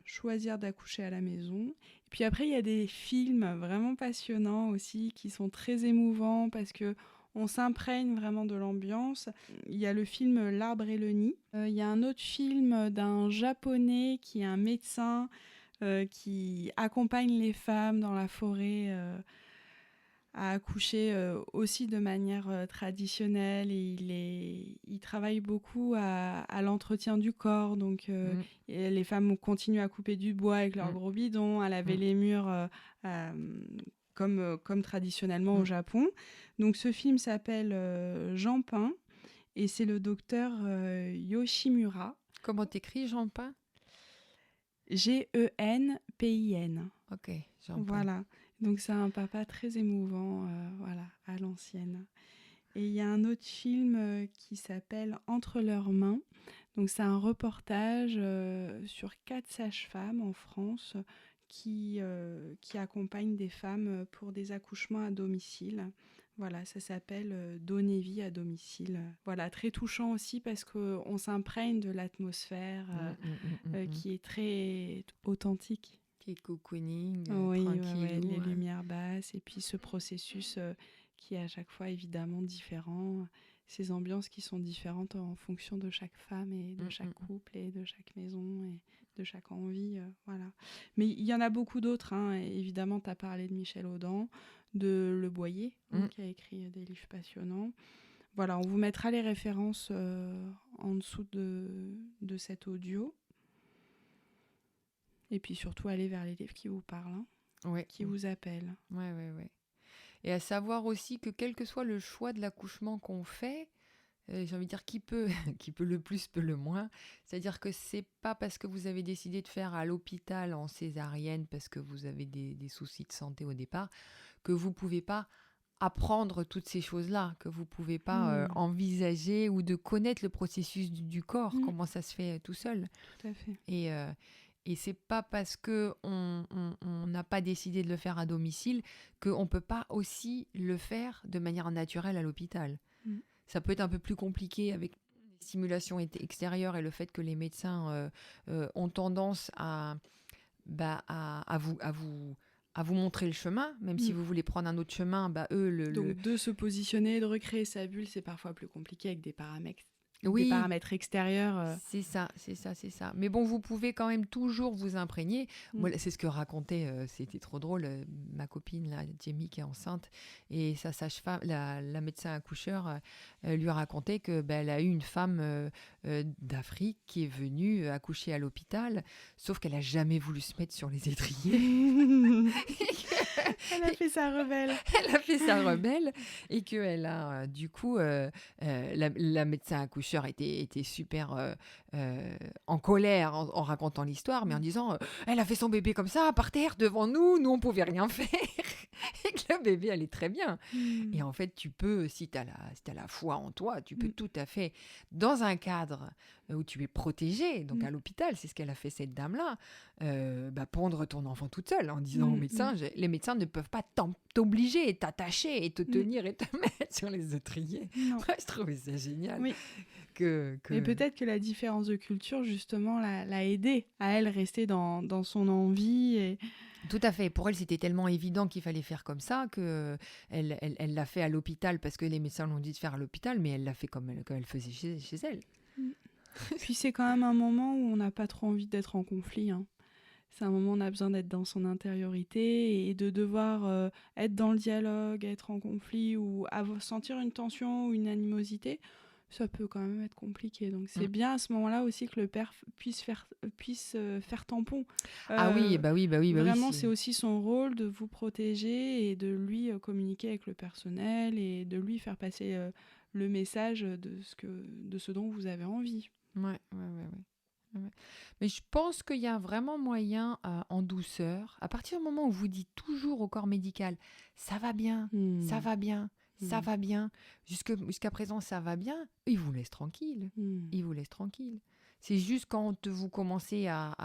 Choisir d'accoucher à la maison. Et puis après, il y a des films vraiment passionnants aussi, qui sont très émouvants parce que on s'imprègne vraiment de l'ambiance. Il y a le film L'arbre et le nid. Il y a un autre film d'un Japonais qui est un médecin qui accompagne les femmes dans la forêt à accoucher aussi de manière traditionnelle. Et il travaille beaucoup à l'entretien du corps. Donc, et les femmes continuent à couper du bois avec leurs gros bidons, à laver les murs comme traditionnellement au Japon. Donc, ce film s'appelle Jean Pain et c'est le docteur Yoshimura. Comment t'écris, Jean Pain ? Genpin. Ok, Jean Pain. Voilà. Donc c'est un papa très émouvant, à l'ancienne. Et il y a un autre film qui s'appelle Entre leurs mains. Donc c'est un reportage sur 4 sages-femmes en France qui accompagnent des femmes pour des accouchements à domicile. Voilà, ça s'appelle Donner vie à domicile. Voilà, très touchant aussi parce qu'on s'imprègne de l'atmosphère qui est très authentique. Qui est cocooning, Oui, tranquillou. les lumières basses et puis ce processus qui est à chaque fois évidemment différent. Ces ambiances qui sont différentes en fonction de chaque femme et de chaque couple et de chaque maison et de chaque envie. Voilà. Mais il y en a beaucoup d'autres. Hein. Évidemment, tu as parlé de Michel Audin, de Le Boyer, qui a écrit des livres passionnants. Voilà, on vous mettra les références en dessous de cet audio. Et puis surtout, allez vers les livres qui vous parlent, qui vous appellent. Ouais. Et à savoir aussi que quel que soit le choix de l'accouchement qu'on fait, j'ai envie de dire qui peut le plus, peut le moins. C'est-à-dire que c'est pas parce que vous avez décidé de faire à l'hôpital en césarienne parce que vous avez des soucis de santé au départ, que vous pouvez pas apprendre toutes ces choses-là, que vous pouvez pas envisager ou de connaître le processus du corps, comment ça se fait tout seul. Tout à fait. Et c'est pas parce que on n'a pas décidé de le faire à domicile qu'on peut pas aussi le faire de manière naturelle à l'hôpital. Ça peut être un peu plus compliqué avec les stimulations extérieures et le fait que les médecins ont tendance à vous montrer le chemin, même si vous voulez prendre un autre chemin, Donc de se positionner, de recréer sa bulle, c'est parfois plus compliqué avec des paramètres. Oui, des paramètres extérieurs. C'est ça. Mais bon, vous pouvez quand même toujours vous imprégner. Moi, c'est ce que racontait, c'était trop drôle, ma copine, là, Jamie, qui est enceinte, et sa sage-femme, la médecin accoucheur, lui racontait que elle a eu une femme d'Afrique qui est venue accoucher à l'hôpital, sauf qu'elle n'a jamais voulu se mettre sur les étriers. Elle a fait sa rebelle. Elle a fait sa rebelle et qu'elle a, du coup, la médecin accoucheur était super en colère en racontant l'histoire, mais en disant elle a fait son bébé comme ça, par terre, devant nous on pouvait rien faire. Et que le bébé allait très bien. Et en fait, tu peux, si tu as la foi en toi, tu peux tout à fait, dans un cadre où tu es protégé, donc à l'hôpital, c'est ce qu'elle a fait cette dame-là, pondre ton enfant toute seule en disant aux médecins, les médecins ne peuvent pas t'obliger, t'attacher et te tenir et te mettre sur les étriers. Moi, je trouvais ça génial. Oui. Et peut-être que la différence de culture, justement, l'a aidée à elle rester dans son envie. Et... Tout à fait. Pour elle, c'était tellement évident qu'il fallait faire comme ça qu'elle l'a fait à l'hôpital parce que les médecins l'ont dit de faire à l'hôpital, mais elle l'a fait comme elle faisait chez elle. Puis c'est quand même un moment où on n'a pas trop envie d'être en conflit. Hein. C'est un moment où on a besoin d'être dans son intériorité et de devoir être dans le dialogue, être en conflit ou sentir une tension ou une animosité. Ça peut quand même être compliqué. Donc c'est bien à ce moment-là aussi que le père puisse faire tampon. Oui. Vraiment, c'est aussi son rôle de vous protéger et de lui communiquer avec le personnel et de lui faire passer le message de ce dont vous avez envie. Ouais. Mais je pense qu'il y a vraiment moyen en douceur, à partir du moment où vous dites toujours au corps médical « ça va bien, ça va bien ». Ça va bien. Jusqu'à présent, ça va bien. Ils vous laissent tranquille. C'est juste quand vous commencez à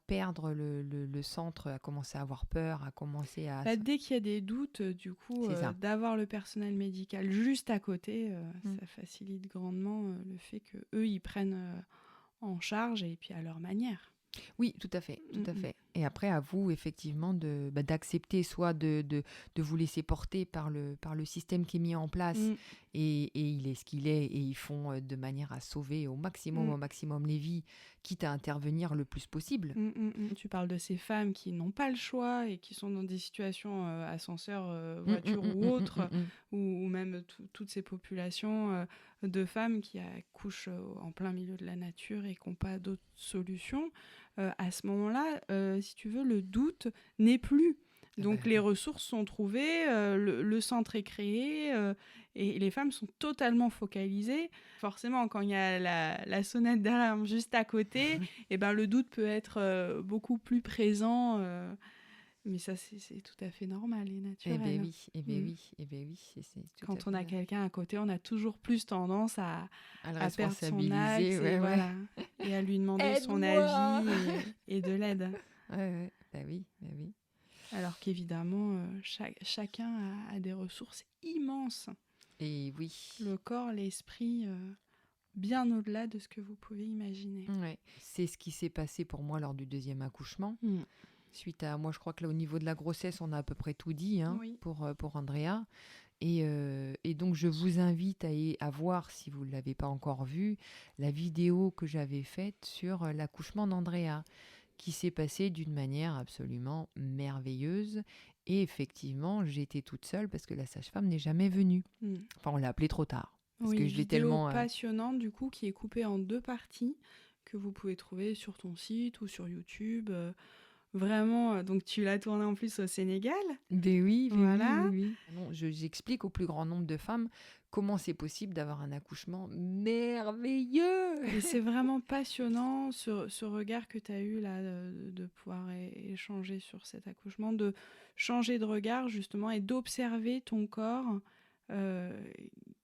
perdre le centre, à commencer à avoir peur, à commencer à... dès qu'il y a des doutes, du coup, d'avoir le personnel médical juste à côté, ça facilite grandement le fait qu'eux, ils prennent en charge et puis à leur manière. Oui, tout à fait. Et après, à vous, effectivement, d'accepter soit de vous laisser porter par le système qui est mis en place et il est ce qu'il est et ils font de manière à sauver au maximum les vies, quitte à intervenir le plus possible. Tu parles de ces femmes qui n'ont pas le choix et qui sont dans des situations ascenseur, voiture ou autre, ou même toutes ces populations de femmes qui accouchent en plein milieu de la nature et qui n'ont pas d'autre solution. À ce moment-là, si tu veux, le doute n'est plus. Donc les ressources sont trouvées, le centre est créé et les femmes sont totalement focalisées. Forcément, quand il y a la sonnette d'alarme juste à côté, le doute peut être beaucoup plus présent. Mais ça, c'est tout à fait normal et Eh naturel. ben oui, eh ben Mm. oui, eh ben oui, c'est tout à Quand on fait a quelqu'un à côté, on a toujours plus tendance à le à perdre son responsabiliser, axe et, ouais, ouais. voilà, et à lui demander son Aide-moi! avis et de l'aide. Ouais, ouais, bah oui, bah oui. Alors qu'évidemment, chacun a des ressources immenses. Et oui. Le corps, l'esprit, bien au-delà de ce que vous pouvez imaginer. Ouais. C'est ce qui s'est passé pour moi lors du deuxième accouchement. Mm. Suite à, moi je crois que là au niveau de la grossesse, on a à peu près tout dit Oui. pour Andrea. Et donc je vous invite à voir, si vous ne l'avez pas encore vu, la vidéo que j'avais faite sur l'accouchement d'Andrea, qui s'est passé d'une manière absolument merveilleuse. Et effectivement, j'étais toute seule parce que la sage-femme n'est jamais venue. Mm. Enfin, on l'a appelée trop tard. Parce Oui, que je l'ai vidéo tellement... passionnante du coup qui est coupée en 2 parties que vous pouvez trouver sur ton site ou sur YouTube. Vraiment, donc tu l'as tournée en plus au Sénégal. Ben oui, Voilà. oui. Non, j'explique au plus grand nombre de femmes comment c'est possible d'avoir un accouchement merveilleux. Et c'est vraiment passionnant ce regard que tu as eu là de pouvoir échanger sur cet accouchement, de changer de regard justement et d'observer ton corps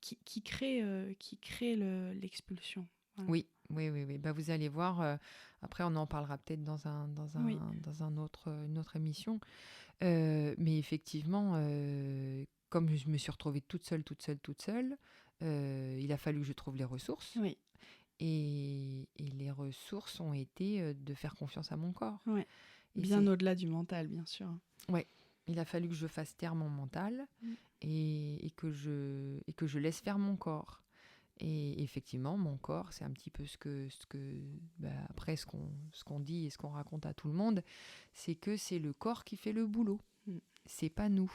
qui crée l'expulsion. Voilà. Oui. Bah, vous allez voir. Après, on en parlera peut-être dans Oui. une autre émission. Mais effectivement, comme je me suis retrouvée toute seule, il a fallu que je trouve les ressources. Oui. Et les ressources ont été de faire confiance à mon corps. Ouais. Et bien au-delà du mental, bien sûr. Ouais. Il a fallu que je fasse taire mon mental et que je laisse faire mon corps. Et effectivement, mon corps, c'est un petit peu après ce qu'on dit et ce qu'on raconte à tout le monde, c'est que c'est le corps qui fait le boulot. C'est pas nous.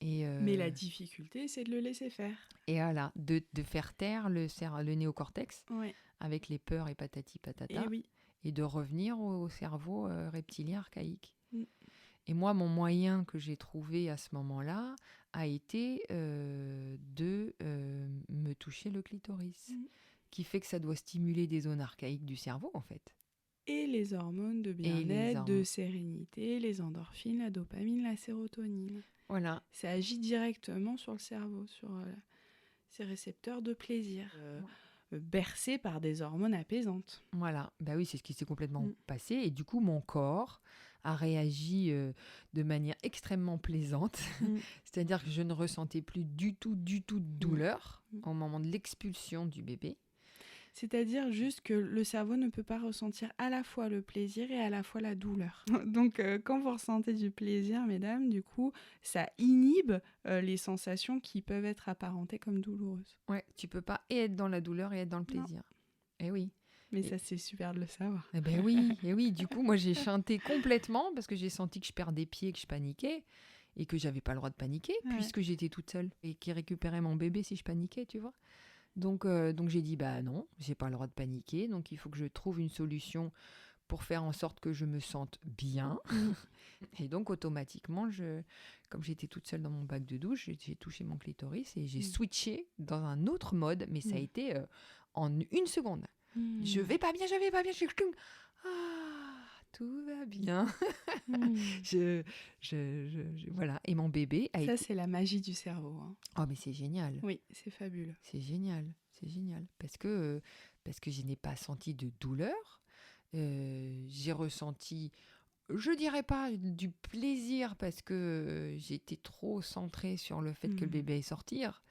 Mais la difficulté, c'est de le laisser faire. Et voilà, de faire taire le néocortex avec les peurs et patati patata, et de revenir au cerveau reptilien archaïque. Et moi, mon moyen que j'ai trouvé à ce moment-là a été de me toucher le clitoris, qui fait que ça doit stimuler des zones archaïques du cerveau, en fait. Et les hormones de bien-être, de sérénité, les endorphines, la dopamine, la sérotonine. Voilà. Ça agit directement sur le cerveau, sur ces récepteurs de plaisir, bercés par des hormones apaisantes. Voilà. Bah oui, c'est ce qui s'est complètement passé. Et du coup, mon corps a réagi de manière extrêmement plaisante. C'est-à-dire que je ne ressentais plus du tout de douleur au moment de l'expulsion du bébé. C'est-à-dire juste que le cerveau ne peut pas ressentir à la fois le plaisir et à la fois la douleur. Donc, quand vous ressentez du plaisir, mesdames, du coup, ça inhibe les sensations qui peuvent être apparentées comme douloureuses. Ouais, tu peux pas et être dans la douleur et être dans le plaisir. Et oui. Mais ça, c'est super de le savoir. Eh ben oui. Du coup, moi, j'ai chanté complètement parce que j'ai senti que je perdais pied, que je paniquais et que j'avais pas le droit de paniquer puisque j'étais toute seule et qui récupérait mon bébé si je paniquais, tu vois. Donc j'ai dit, bah non, j'ai pas le droit de paniquer, donc il faut que je trouve une solution pour faire en sorte que je me sente bien. Et donc automatiquement, comme j'étais toute seule dans mon bac de douche, j'ai touché mon clitoris et j'ai switché dans un autre mode, mais ça a été en 1 seconde. Je vais pas bien, tout va bien. Voilà. Et mon bébé a été... Ça, c'est la magie du cerveau. Hein. Oh, mais c'est génial. Oui, c'est fabuleux. C'est génial. Parce que je n'ai pas senti de douleur. J'ai ressenti, je dirais pas du plaisir, parce que j'étais trop centrée sur le fait que le bébé allait sortir.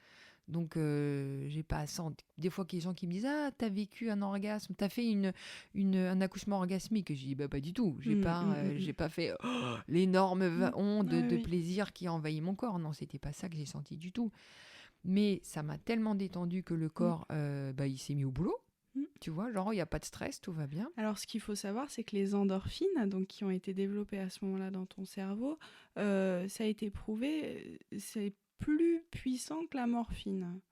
Donc, j'ai pas senti. Des fois, qu'il y a des gens qui me disent, ah, t'as vécu un orgasme, t'as fait un accouchement orgasmique. Et je dis, bah, pas du tout. J'ai pas fait l'énorme onde de plaisir qui a envahi mon corps. Non, c'était pas ça que j'ai senti du tout. Mais ça m'a tellement détendu que le corps, il s'est mis au boulot. Tu vois, genre, il n'y a pas de stress, tout va bien. Alors, ce qu'il faut savoir, c'est que les endorphines, donc, qui ont été développées à ce moment-là dans ton cerveau, ça a été prouvé, c'est plus puissant que la morphine.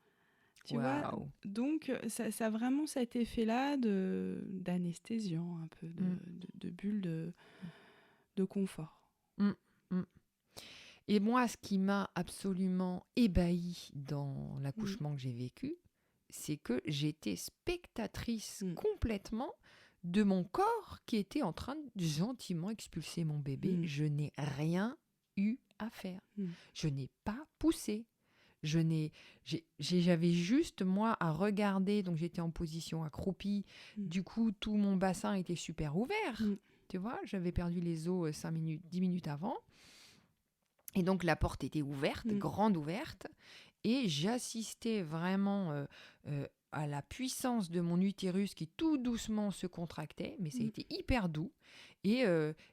Tu vois, donc ça a vraiment cet effet-là d'anesthésiant, un peu, de bulle de confort. Et moi, ce qui m'a absolument ébahie dans l'accouchement que j'ai vécu, c'est que j'étais spectatrice complètement de mon corps qui était en train de gentiment expulser mon bébé. Je n'ai rien eu à faire. Je n'ai pas poussé. J'avais juste, moi, à regarder. Donc, j'étais en position accroupie. Du coup, tout mon bassin était super ouvert. Tu vois, j'avais perdu les os 10 minutes avant. Et donc, la porte était ouverte, grande ouverte. Et j'assistais vraiment à la puissance de mon utérus qui tout doucement se contractait. Mais ça a été hyper doux. Et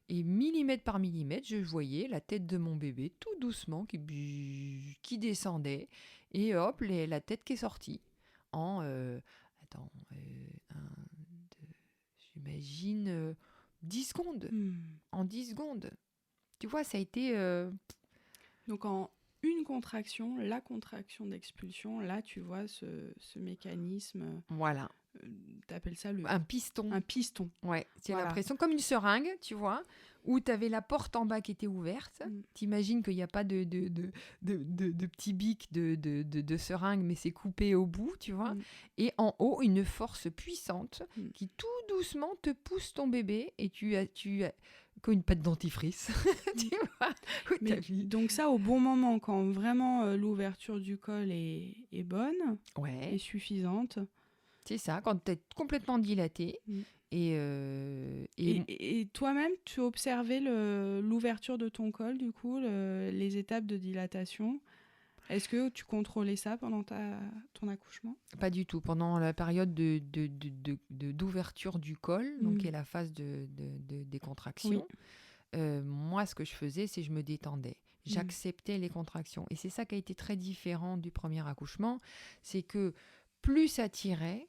millimètre par millimètre, je voyais la tête de mon bébé tout doucement qui descendait. Et hop, la tête qui est sortie. En, j'imagine, 10 secondes. En 10 secondes. Tu vois, ça a été... Donc en une contraction, la contraction d'expulsion, là tu vois ce mécanisme. Voilà. T'appelles ça un piston. Un piston. Ouais, j'ai l'impression comme une seringue, tu vois, où tu avais la porte en bas qui était ouverte. T'imagines qu'il n'y a pas de petits bics de seringue, mais c'est coupé au bout, tu vois. Et en haut, une force puissante qui tout doucement te pousse ton bébé et tu as comme une pâte dentifrice, tu vois. Donc ça, au bon moment, quand vraiment l'ouverture du col est bonne, est suffisante. C'est ça, quand tu es complètement dilatée. Et toi-même, tu observais l'ouverture de ton col, du coup, les étapes de dilatation. Est-ce que tu contrôlais ça pendant ton accouchement ? Pas du tout. Pendant la période d'ouverture du col, donc qui est la phase des contractions, moi, ce que je faisais, c'est que je me détendais. J'acceptais les contractions. Et c'est ça qui a été très différent du premier accouchement. C'est que plus ça tirait,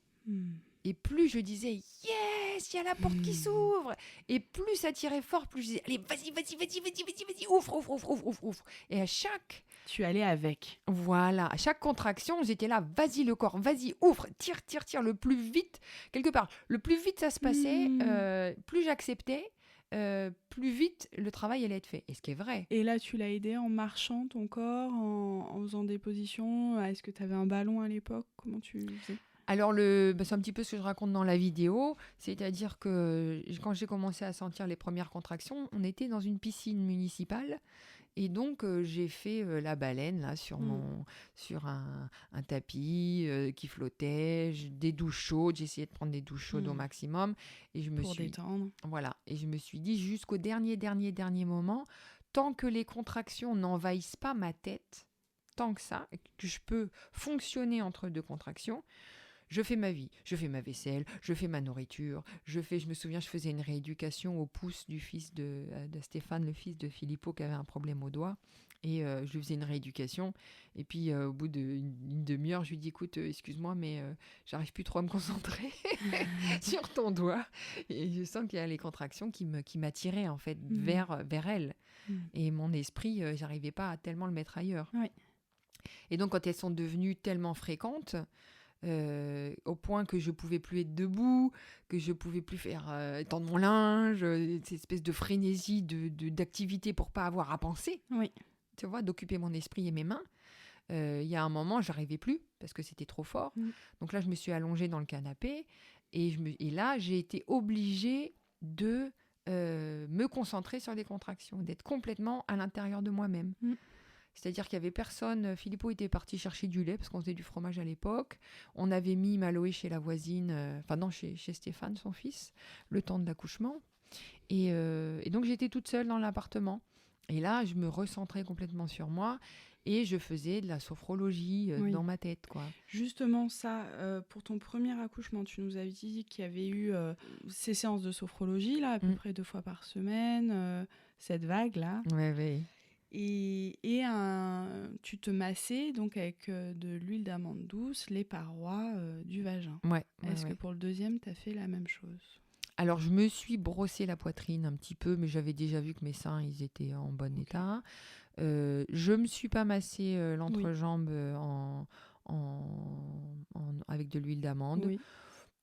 et plus je disais « Yes, il y a la porte qui s'ouvre !» Et plus ça tirait fort, plus je disais « Allez, vas-y, ouvre !» Et à chaque... Tu allais avec. Voilà, à chaque contraction, j'étais là « Vas-y le corps, vas-y, ouvre, tire, le plus vite !» Quelque part, le plus vite ça se passait, plus j'acceptais, plus vite le travail allait être fait. Et ce qui est vrai. Et là, tu l'as aidé en marchant ton corps, en faisant des positions. Est-ce que tu avais un ballon à l'époque ? Comment tu faisais ? Alors, c'est un petit peu ce que je raconte dans la vidéo, c'est-à-dire que quand j'ai commencé à sentir les premières contractions, on était dans une piscine municipale et donc j'ai fait la baleine là, sur un tapis qui flottait, des douches chaudes, j'ai essayé de prendre des douches chaudes au maximum et pour détendre. Voilà, et je me suis dit jusqu'au dernier moment, tant que les contractions n'envahissent pas ma tête, tant que ça, que je peux fonctionner entre deux contractions, je fais ma vie, je fais ma vaisselle, je fais ma nourriture, je me souviens, je faisais une rééducation au pouce du fils de Stéphane, le fils de Filippo, qui avait un problème au doigt. Et je lui faisais une rééducation. Et puis, au bout d'une demi-heure, je lui dis, écoute, excuse-moi, mais j'arrive plus trop à me concentrer sur ton doigt. Et je sens qu'il y a les contractions qui m'attiraient, en fait, vers elle. Et mon esprit, j'arrivais pas à tellement le mettre ailleurs. Oui. Et donc, quand elles sont devenues tellement fréquentes, au point que je pouvais plus être debout, que je pouvais plus faire étendre mon linge, cette espèce de frénésie d'activité pour pas avoir à penser, tu vois, d'occuper mon esprit et mes mains. Il y a un moment, j'arrivais plus parce que c'était trop fort. Donc là, je me suis allongée dans le canapé et là, j'ai été obligée de me concentrer sur les contractions, d'être complètement à l'intérieur de moi-même. C'est-à-dire qu'il n'y avait personne. Filippo était parti chercher du lait parce qu'on faisait du fromage à l'époque. On avait mis Maloé chez la voisine, chez Stéphane, son fils, le temps de l'accouchement. Et donc, j'étais toute seule dans l'appartement. Et là, je me recentrais complètement sur moi et je faisais de la sophrologie dans ma tête, quoi. Justement, ça, pour ton premier accouchement, tu nous avais dit qu'il y avait eu ces séances de sophrologie, là, à peu près 2 fois par semaine, cette vague-là. Oui. Et tu te massais donc avec de l'huile d'amande douce les parois du vagin. Est-ce que pour le deuxième, tu as fait la même chose ? Alors, je me suis brossé la poitrine un petit peu, mais j'avais déjà vu que mes seins, ils étaient en bon état. Je me suis pas massé l'entrejambe avec de l'huile d'amande.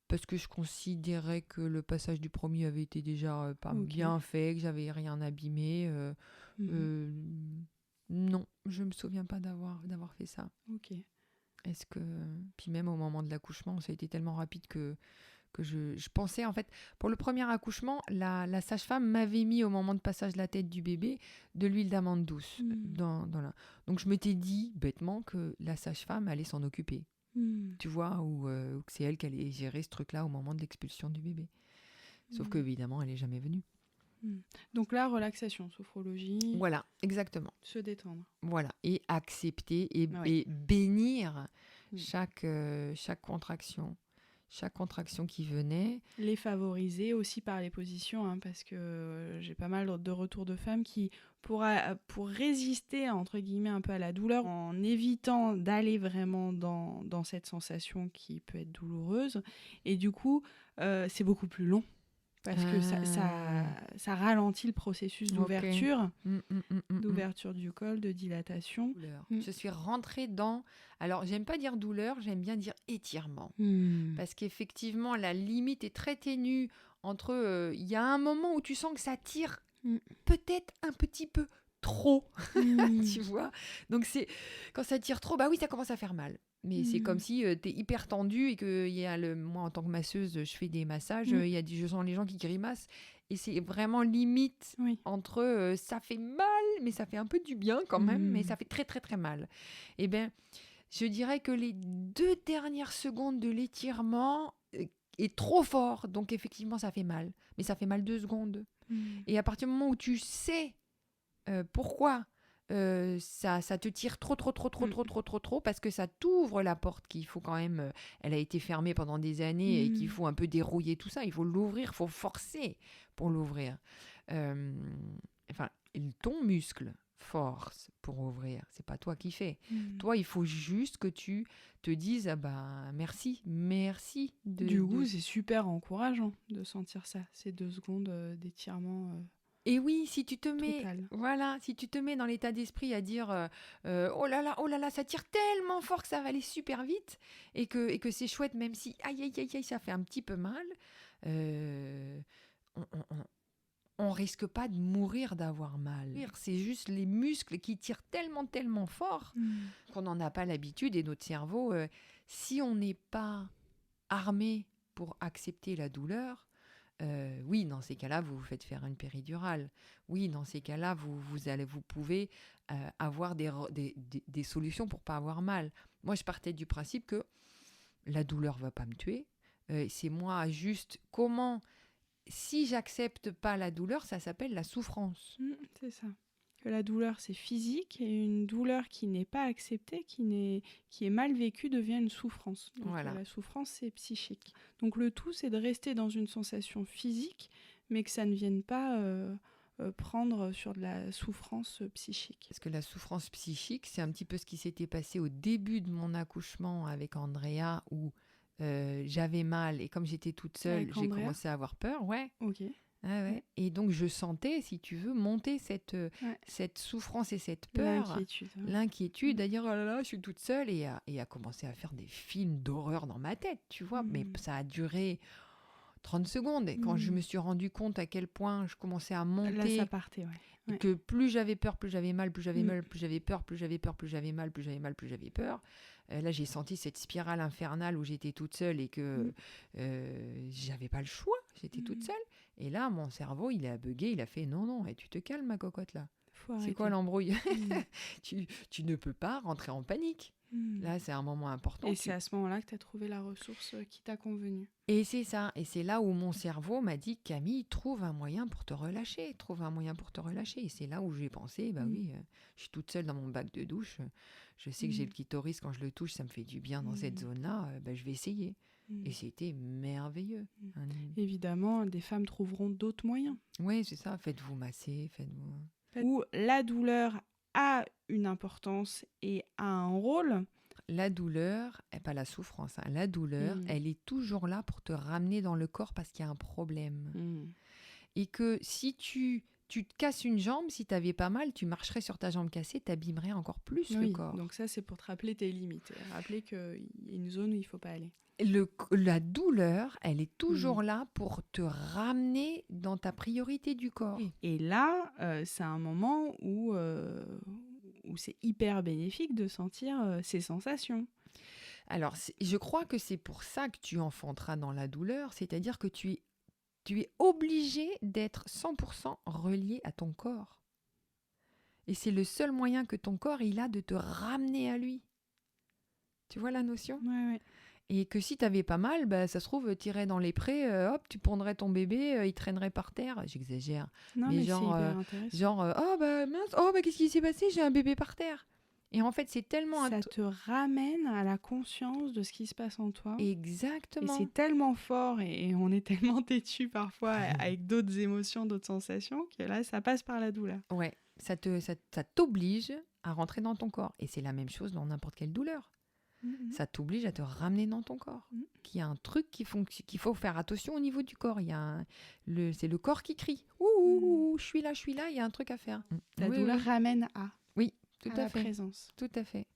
Parce que je considérais que le passage du premier avait été déjà bien fait, que j'avais rien abîmé. Non, je me souviens pas d'avoir fait ça. Ok. Puis même au moment de l'accouchement, ça a été tellement rapide que je pensais, en fait, pour le premier accouchement, la sage-femme m'avait mis au moment de passage de la tête du bébé de l'huile d'amande douce. Donc je m'étais dit bêtement que la sage-femme allait s'en occuper, tu vois, ou que c'est elle qui allait gérer ce truc-là au moment de l'expulsion du bébé. Sauf qu'évidemment, elle n'est jamais venue. Donc là, relaxation, sophrologie. Voilà, exactement. Se détendre. Voilà, et accepter et bénir chaque contraction. Chaque contraction qui venait. Les favoriser aussi par les positions, hein, parce que j'ai pas mal de retours de femmes qui, pour résister, entre guillemets, un peu à la douleur, en évitant d'aller vraiment dans cette sensation qui peut être douloureuse, et du coup, c'est beaucoup plus long. Parce que ça ralentit le processus d'ouverture, d'ouverture du col, de dilatation. Je suis rentrée dans... Alors, j'aime pas dire douleur, j'aime bien dire étirement. Parce qu'effectivement, la limite est très ténue entre... Il y a un moment où tu sens que ça tire peut-être un petit peu trop, tu vois. Donc, quand ça tire trop, bah oui, ça commence à faire mal. Mais c'est comme si tu es hyper tendu et que moi, en tant que masseuse, je fais des massages, je sens les gens qui grimacent. Et c'est vraiment limite entre ça fait mal, mais ça fait un peu du bien quand même, mais ça fait très, très, très mal. Eh bien, je dirais que les 2 dernières secondes de l'étirement est trop fort. Donc, effectivement, ça fait mal. Mais ça fait mal 2 secondes. Et à partir du moment où tu sais pourquoi ça te tire trop, parce que ça t'ouvre la porte qu'il faut quand même... elle a été fermée pendant des années et qu'il faut un peu dérouiller tout ça. Il faut l'ouvrir, il faut forcer pour l'ouvrir. Ton muscle force pour ouvrir. C'est pas toi qui fais. Toi, il faut juste que tu te dises merci. Du coup, c'est super encourageant de sentir ça, ces 2 secondes d'étirement. Et oui, si tu te mets dans l'état d'esprit à dire oh là là, ça tire tellement fort que ça va aller super vite et que c'est chouette, même si aïe, ça fait un petit peu mal, on risque pas de mourir d'avoir mal. C'est juste les muscles qui tirent tellement fort qu'on n'en a pas l'habitude, et notre cerveau, si on n'est pas armé pour accepter la douleur, oui, dans ces cas-là, vous vous faites faire une péridurale. Oui, dans ces cas-là, vous pouvez avoir des solutions pour pas avoir mal. Moi, je partais du principe que la douleur va pas me tuer. C'est moi juste comment... Si j'accepte pas la douleur, ça s'appelle la souffrance. C'est ça. Que la douleur, c'est physique, et une douleur qui n'est pas acceptée, qui est mal vécue, devient une souffrance. Donc, la souffrance, c'est psychique. Donc le tout, c'est de rester dans une sensation physique, mais que ça ne vienne pas prendre sur de la souffrance psychique. Parce que la souffrance psychique, c'est un petit peu ce qui s'était passé au début de mon accouchement avec Andrea, où j'avais mal, et comme j'étais toute seule, j'ai commencé à avoir peur. Ok. Et donc je sentais, si tu veux, monter cette souffrance et cette peur, l'inquiétude, d'ailleurs, oh là là, je suis toute seule, et à commencer à faire des films d'horreur dans ma tête, tu vois. Mais ça a duré 30 secondes, et quand je me suis rendu compte à quel point je commençais à monter, là ça partait, que plus j'avais peur, plus j'avais mal, plus j'avais mal, plus j'avais peur, plus j'avais peur, plus j'avais mal, plus j'avais mal, plus j'avais peur. Là, j'ai senti cette spirale infernale où j'étais toute seule et que j'avais pas le choix, j'étais toute seule. Et là, mon cerveau, il a bugué, il a fait non, tu te calmes, ma cocotte, là. C'est quoi l'embrouille? Tu ne peux pas rentrer en panique. Là, c'est un moment important. Et c'est à ce moment-là que tu as trouvé la ressource qui t'a convenu. Et c'est ça. Et c'est là où mon cerveau m'a dit, Camille, trouve un moyen pour te relâcher. Et c'est là où j'ai pensé, oui, je suis toute seule dans mon bac de douche. Je sais que j'ai le clitoris, quand je le touche, ça me fait du bien dans cette zone-là. Je vais essayer. Et c'était merveilleux. Évidemment, des femmes trouveront d'autres moyens. Oui, c'est ça. Faites-vous masser, faites-vous... Où la douleur a une importance et a un rôle. La douleur, pas la souffrance, la douleur, elle est toujours là pour te ramener dans le corps parce qu'il y a un problème. Et que si tu te casses une jambe, si tu avais pas mal, tu marcherais sur ta jambe cassée, tu abîmerais encore plus le corps. Donc ça, c'est pour te rappeler tes limites. Rappeler qu'il y a une zone où il ne faut pas aller. La douleur, elle est toujours là pour te ramener dans ta priorité du corps. Et là, c'est un moment où c'est hyper bénéfique de sentir ces sensations. Alors, je crois que c'est pour ça que tu enfanteras dans la douleur, c'est-à-dire que tu es obligé d'être 100% relié à ton corps. Et c'est le seul moyen que ton corps il a de te ramener à lui. Tu vois la notion ? Ouais. Et que si t'avais pas mal, bah, ça se trouve, t'irais dans les prés, hop, tu pondrais ton bébé, il traînerait par terre. J'exagère. Non, mais c'est hyper intéressant. Oh bah mince, oh bah qu'est-ce qui s'est passé ? J'ai un bébé par terre. Et en fait, c'est tellement... Ça te ramène à la conscience de ce qui se passe en toi. Exactement. Et c'est tellement fort et on est tellement têtu parfois avec d'autres émotions, d'autres sensations que là, ça passe par la douleur. Ouais, ça t'oblige à rentrer dans ton corps. Et c'est la même chose dans n'importe quelle douleur. Ça t'oblige à te ramener dans ton corps. Qu'il y a un truc qu'il faut faire attention au niveau du corps. C'est le corps qui crie. Ouh, je suis là, il y a un truc à faire. La douleur ramène à. Oui, tout à la fait. Présence. Tout à fait.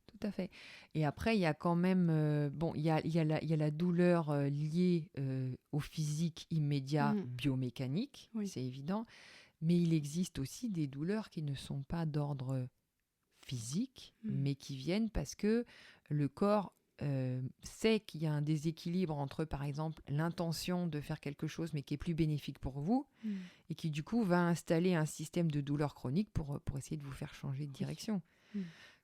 Tout à fait. Et après, il y a quand même... il y a la douleur liée au physique immédiat biomécanique, c'est évident. Mais il existe aussi des douleurs qui ne sont pas d'ordre physique, mais qui viennent parce que le corps sait qu'il y a un déséquilibre entre, par exemple, l'intention de faire quelque chose, mais qui est plus bénéfique pour vous, et qui, du coup, va installer un système de douleur chronique pour essayer de vous faire changer de direction.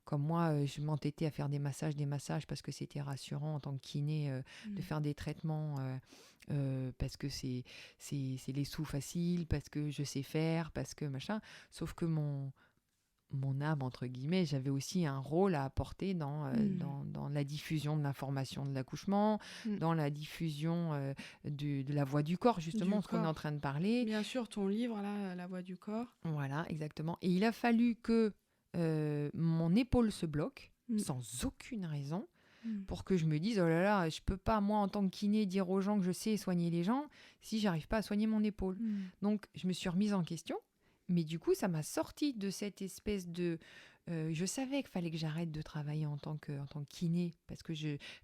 Comme moi, je m'entêtais à faire des massages, parce que c'était rassurant en tant que kiné de faire des traitements, parce que c'est les sous faciles, parce que je sais faire, parce que machin. Sauf que mon âme, entre guillemets, j'avais aussi un rôle à apporter dans la diffusion de l'information de l'accouchement, dans la diffusion de la voix du corps, justement, ce qu'on est en train de parler. Bien sûr, ton livre, là, La voix du corps. Voilà, exactement. Et il a fallu que mon épaule se bloque, sans aucune raison, pour que je me dise, oh là là, je peux pas, moi, en tant que kiné, dire aux gens que je sais soigner les gens si j'arrive pas à soigner mon épaule. Donc, je me suis remise en question. Mais du coup, ça m'a sorti de cette espèce de... je savais qu'il fallait que j'arrête de travailler en tant que kiné, parce que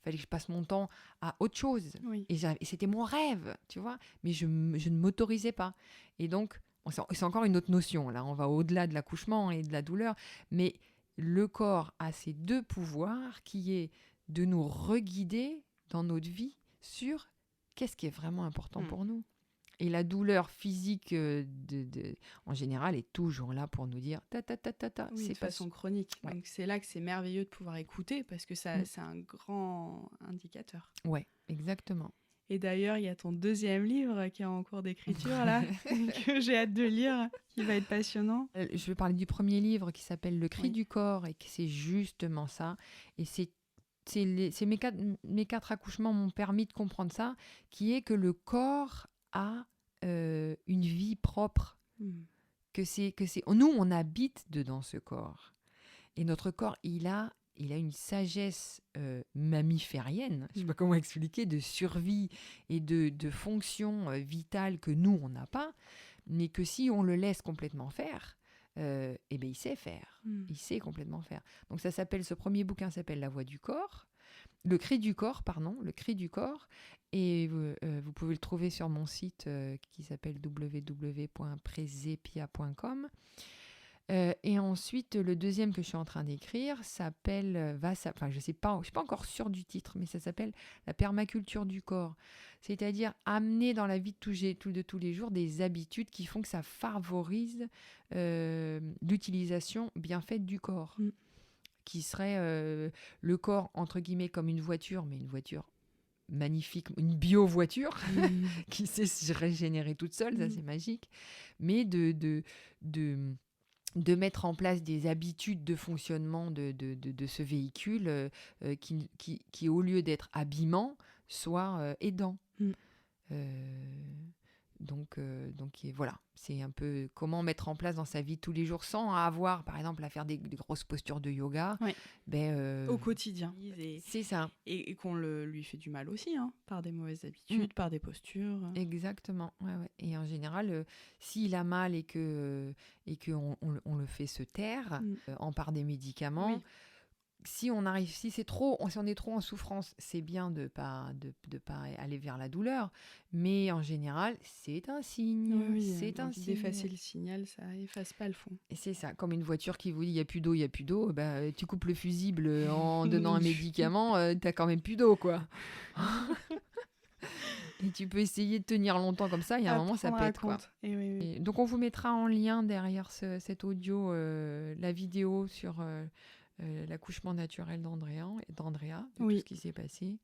fallait que je passe mon temps à autre chose. Oui. Et c'était mon rêve, tu vois. Mais je ne m'autorisais pas. Et donc, c'est encore une autre notion. Là, on va au-delà de l'accouchement et de la douleur. Mais le corps a ces deux pouvoirs qui est de nous reguider dans notre vie sur qu'est-ce qui est vraiment important pour nous. Et la douleur physique, en général, est toujours là pour nous dire oui, de façon chronique. Ouais. Donc c'est là que c'est merveilleux de pouvoir écouter parce que ça, c'est un grand indicateur. Ouais, exactement. Et d'ailleurs, il y a ton deuxième livre qui est en cours d'écriture, là, que j'ai hâte de lire, qui va être passionnant. Je vais parler du premier livre qui s'appelle Le cri du corps et que c'est justement ça. Et mes 4 accouchements m'ont permis de comprendre ça, qui est que le corps a une vie propre, nous on habite dedans ce corps, et notre corps il a une sagesse mammiférienne, je sais pas comment expliquer, de survie et de fonction vitale que nous on n'a pas, mais que si on le laisse complètement faire, il sait faire, il sait complètement faire. Donc ce premier bouquin s'appelle La voix du corps. Le cri du corps, et vous pouvez le trouver sur mon site qui s'appelle www.presepia.com. Et ensuite, le deuxième que je suis en train d'écrire s'appelle, je suis pas encore sûre du titre, mais ça s'appelle La permaculture du corps. C'est-à-dire amener dans la vie de tous les jours des habitudes qui font que ça favorise l'utilisation bien faite du corps. Qui serait le corps, entre guillemets, comme une voiture, mais une voiture magnifique, une bio-voiture qui sait se régénérer toute seule, ça c'est magique, mais de mettre en place des habitudes de fonctionnement de ce véhicule qui, au lieu d'être habillement, soit aidant. Donc voilà, c'est un peu comment mettre en place dans sa vie tous les jours sans avoir, par exemple, à faire des grosses postures de yoga. Ouais. Au quotidien. C'est ça. Et qu'on lui fait du mal aussi, hein, par des mauvaises habitudes, par des postures. Exactement. Ouais. Et en général, s'il a mal et qu'on le fait se taire, par des médicaments, si si on est trop en souffrance, c'est bien de pas aller vers la douleur, mais en général, c'est un signe. Oui, C'est un l'envie d'effacer signe. le signal, ça efface pas le fond. Et c'est ça, comme une voiture qui vous dit il y a plus d'eau, il y a plus d'eau, bah, tu coupes le fusible en donnant un médicament, t'as quand même plus d'eau, quoi. Et tu peux essayer de tenir longtemps comme ça, il y a un À moment, ça prendre à pète, quoi. compte. Et oui, oui. Et donc, on vous mettra en lien derrière cet audio, la vidéo sur l'accouchement naturel d'Andrea, de tout Oui. ce qui s'est passé.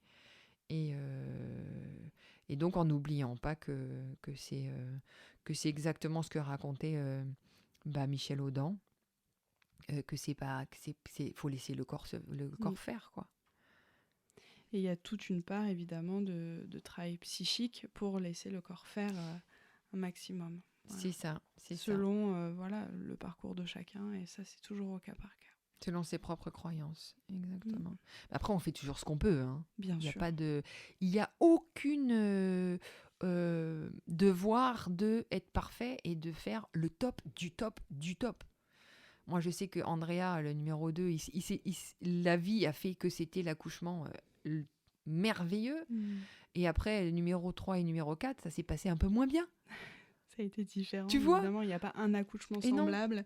Et donc, en n'oubliant pas que c'est exactement ce que racontait Michel Audin, faut laisser le corps faire, quoi. Et il y a toute une part, évidemment, de travail psychique pour laisser le corps faire un maximum. Voilà. C'est ça. Selon voilà, le parcours de chacun, et ça, c'est toujours au cas par cas. Selon ses propres croyances, exactement. Après, on fait toujours ce qu'on peut. Hein. Bien sûr. Il n'y a aucune devoir de être parfait et de faire le top du top du top. Moi, je sais que Andrea, le numéro 2, la vie a fait que c'était l'accouchement merveilleux. Et après, le numéro 3 et le numéro 4, ça s'est passé un peu moins bien. Ça a été différent. Tu vois ? Évidemment, il n'y a pas un accouchement semblable.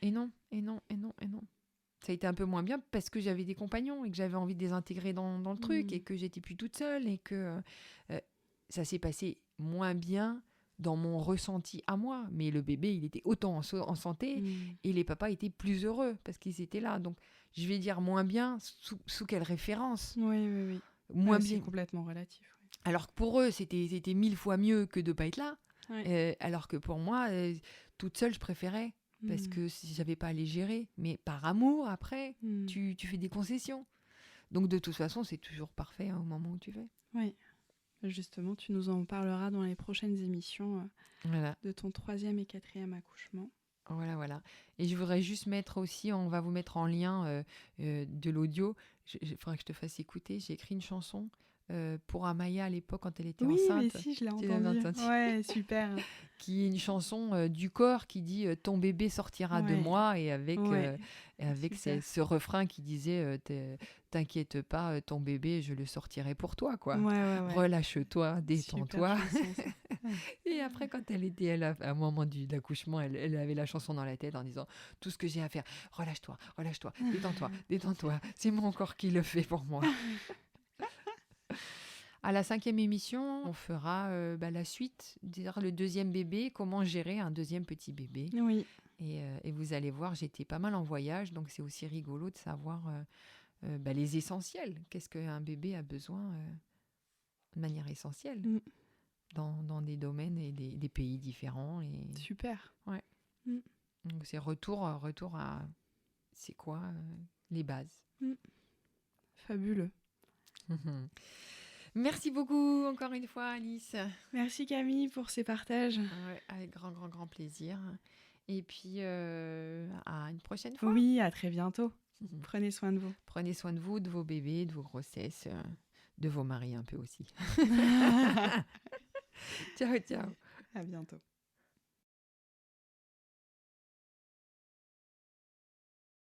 Et non. Ça a été un peu moins bien parce que j'avais des compagnons et que j'avais envie de les intégrer dans le truc et que j'étais plus toute seule et que ça s'est passé moins bien dans mon ressenti à moi. Mais le bébé, il était autant en santé et les papas étaient plus heureux parce qu'ils étaient là. Donc, je vais dire moins bien sous quelle référence ? Oui. Moins bien. C'est complètement relatif. Oui. Alors que pour eux, c'était 1000 fois mieux que de ne pas être là. Ouais. Alors que pour moi, toute seule, je préférais. Parce que si j'avais pas à les gérer, mais par amour, après, tu fais des concessions. Donc de toute façon, c'est toujours parfait au moment où tu fais. Oui, justement, tu nous en parleras dans les prochaines émissions de ton 3e et 4e accouchement. Voilà. Et je voudrais juste mettre aussi, on va vous mettre en lien de l'audio. Il faudrait que je te fasse écouter. J'ai écrit une chanson pour Amaya à l'époque quand elle était enceinte. Oui, mais si, je l'ai entendu. Ouais, super. Qui est une chanson du corps qui dit ton bébé sortira de moi et avec ce refrain qui disait t'inquiète pas, ton bébé je le sortirai pour toi, quoi. Ouais. Relâche-toi, détends-toi. Et après quand elle était à un moment de l'accouchement, elle avait la chanson dans la tête en disant tout ce que j'ai à faire, relâche-toi, détends-toi, c'est mon corps qui le fait pour moi. À la 5e émission, on fera la suite, c'est-à-dire le 2e bébé, comment gérer un 2e petit bébé. Oui. Et vous allez voir, j'étais pas mal en voyage, donc c'est aussi rigolo de savoir les essentiels. Qu'est-ce qu'un bébé a besoin de manière essentielle dans des domaines et des pays différents. Et... Super. Ouais. Donc c'est retour à c'est quoi les bases. Fabuleux. Merci beaucoup encore une fois, Alice. Merci Camille pour ces partages. Ouais, avec grand plaisir. Et puis à une prochaine fois. Oui, à très bientôt. Prenez soin de vous. Prenez soin de vous, de vos bébés, de vos grossesses, de vos maris un peu aussi. Ciao. À bientôt.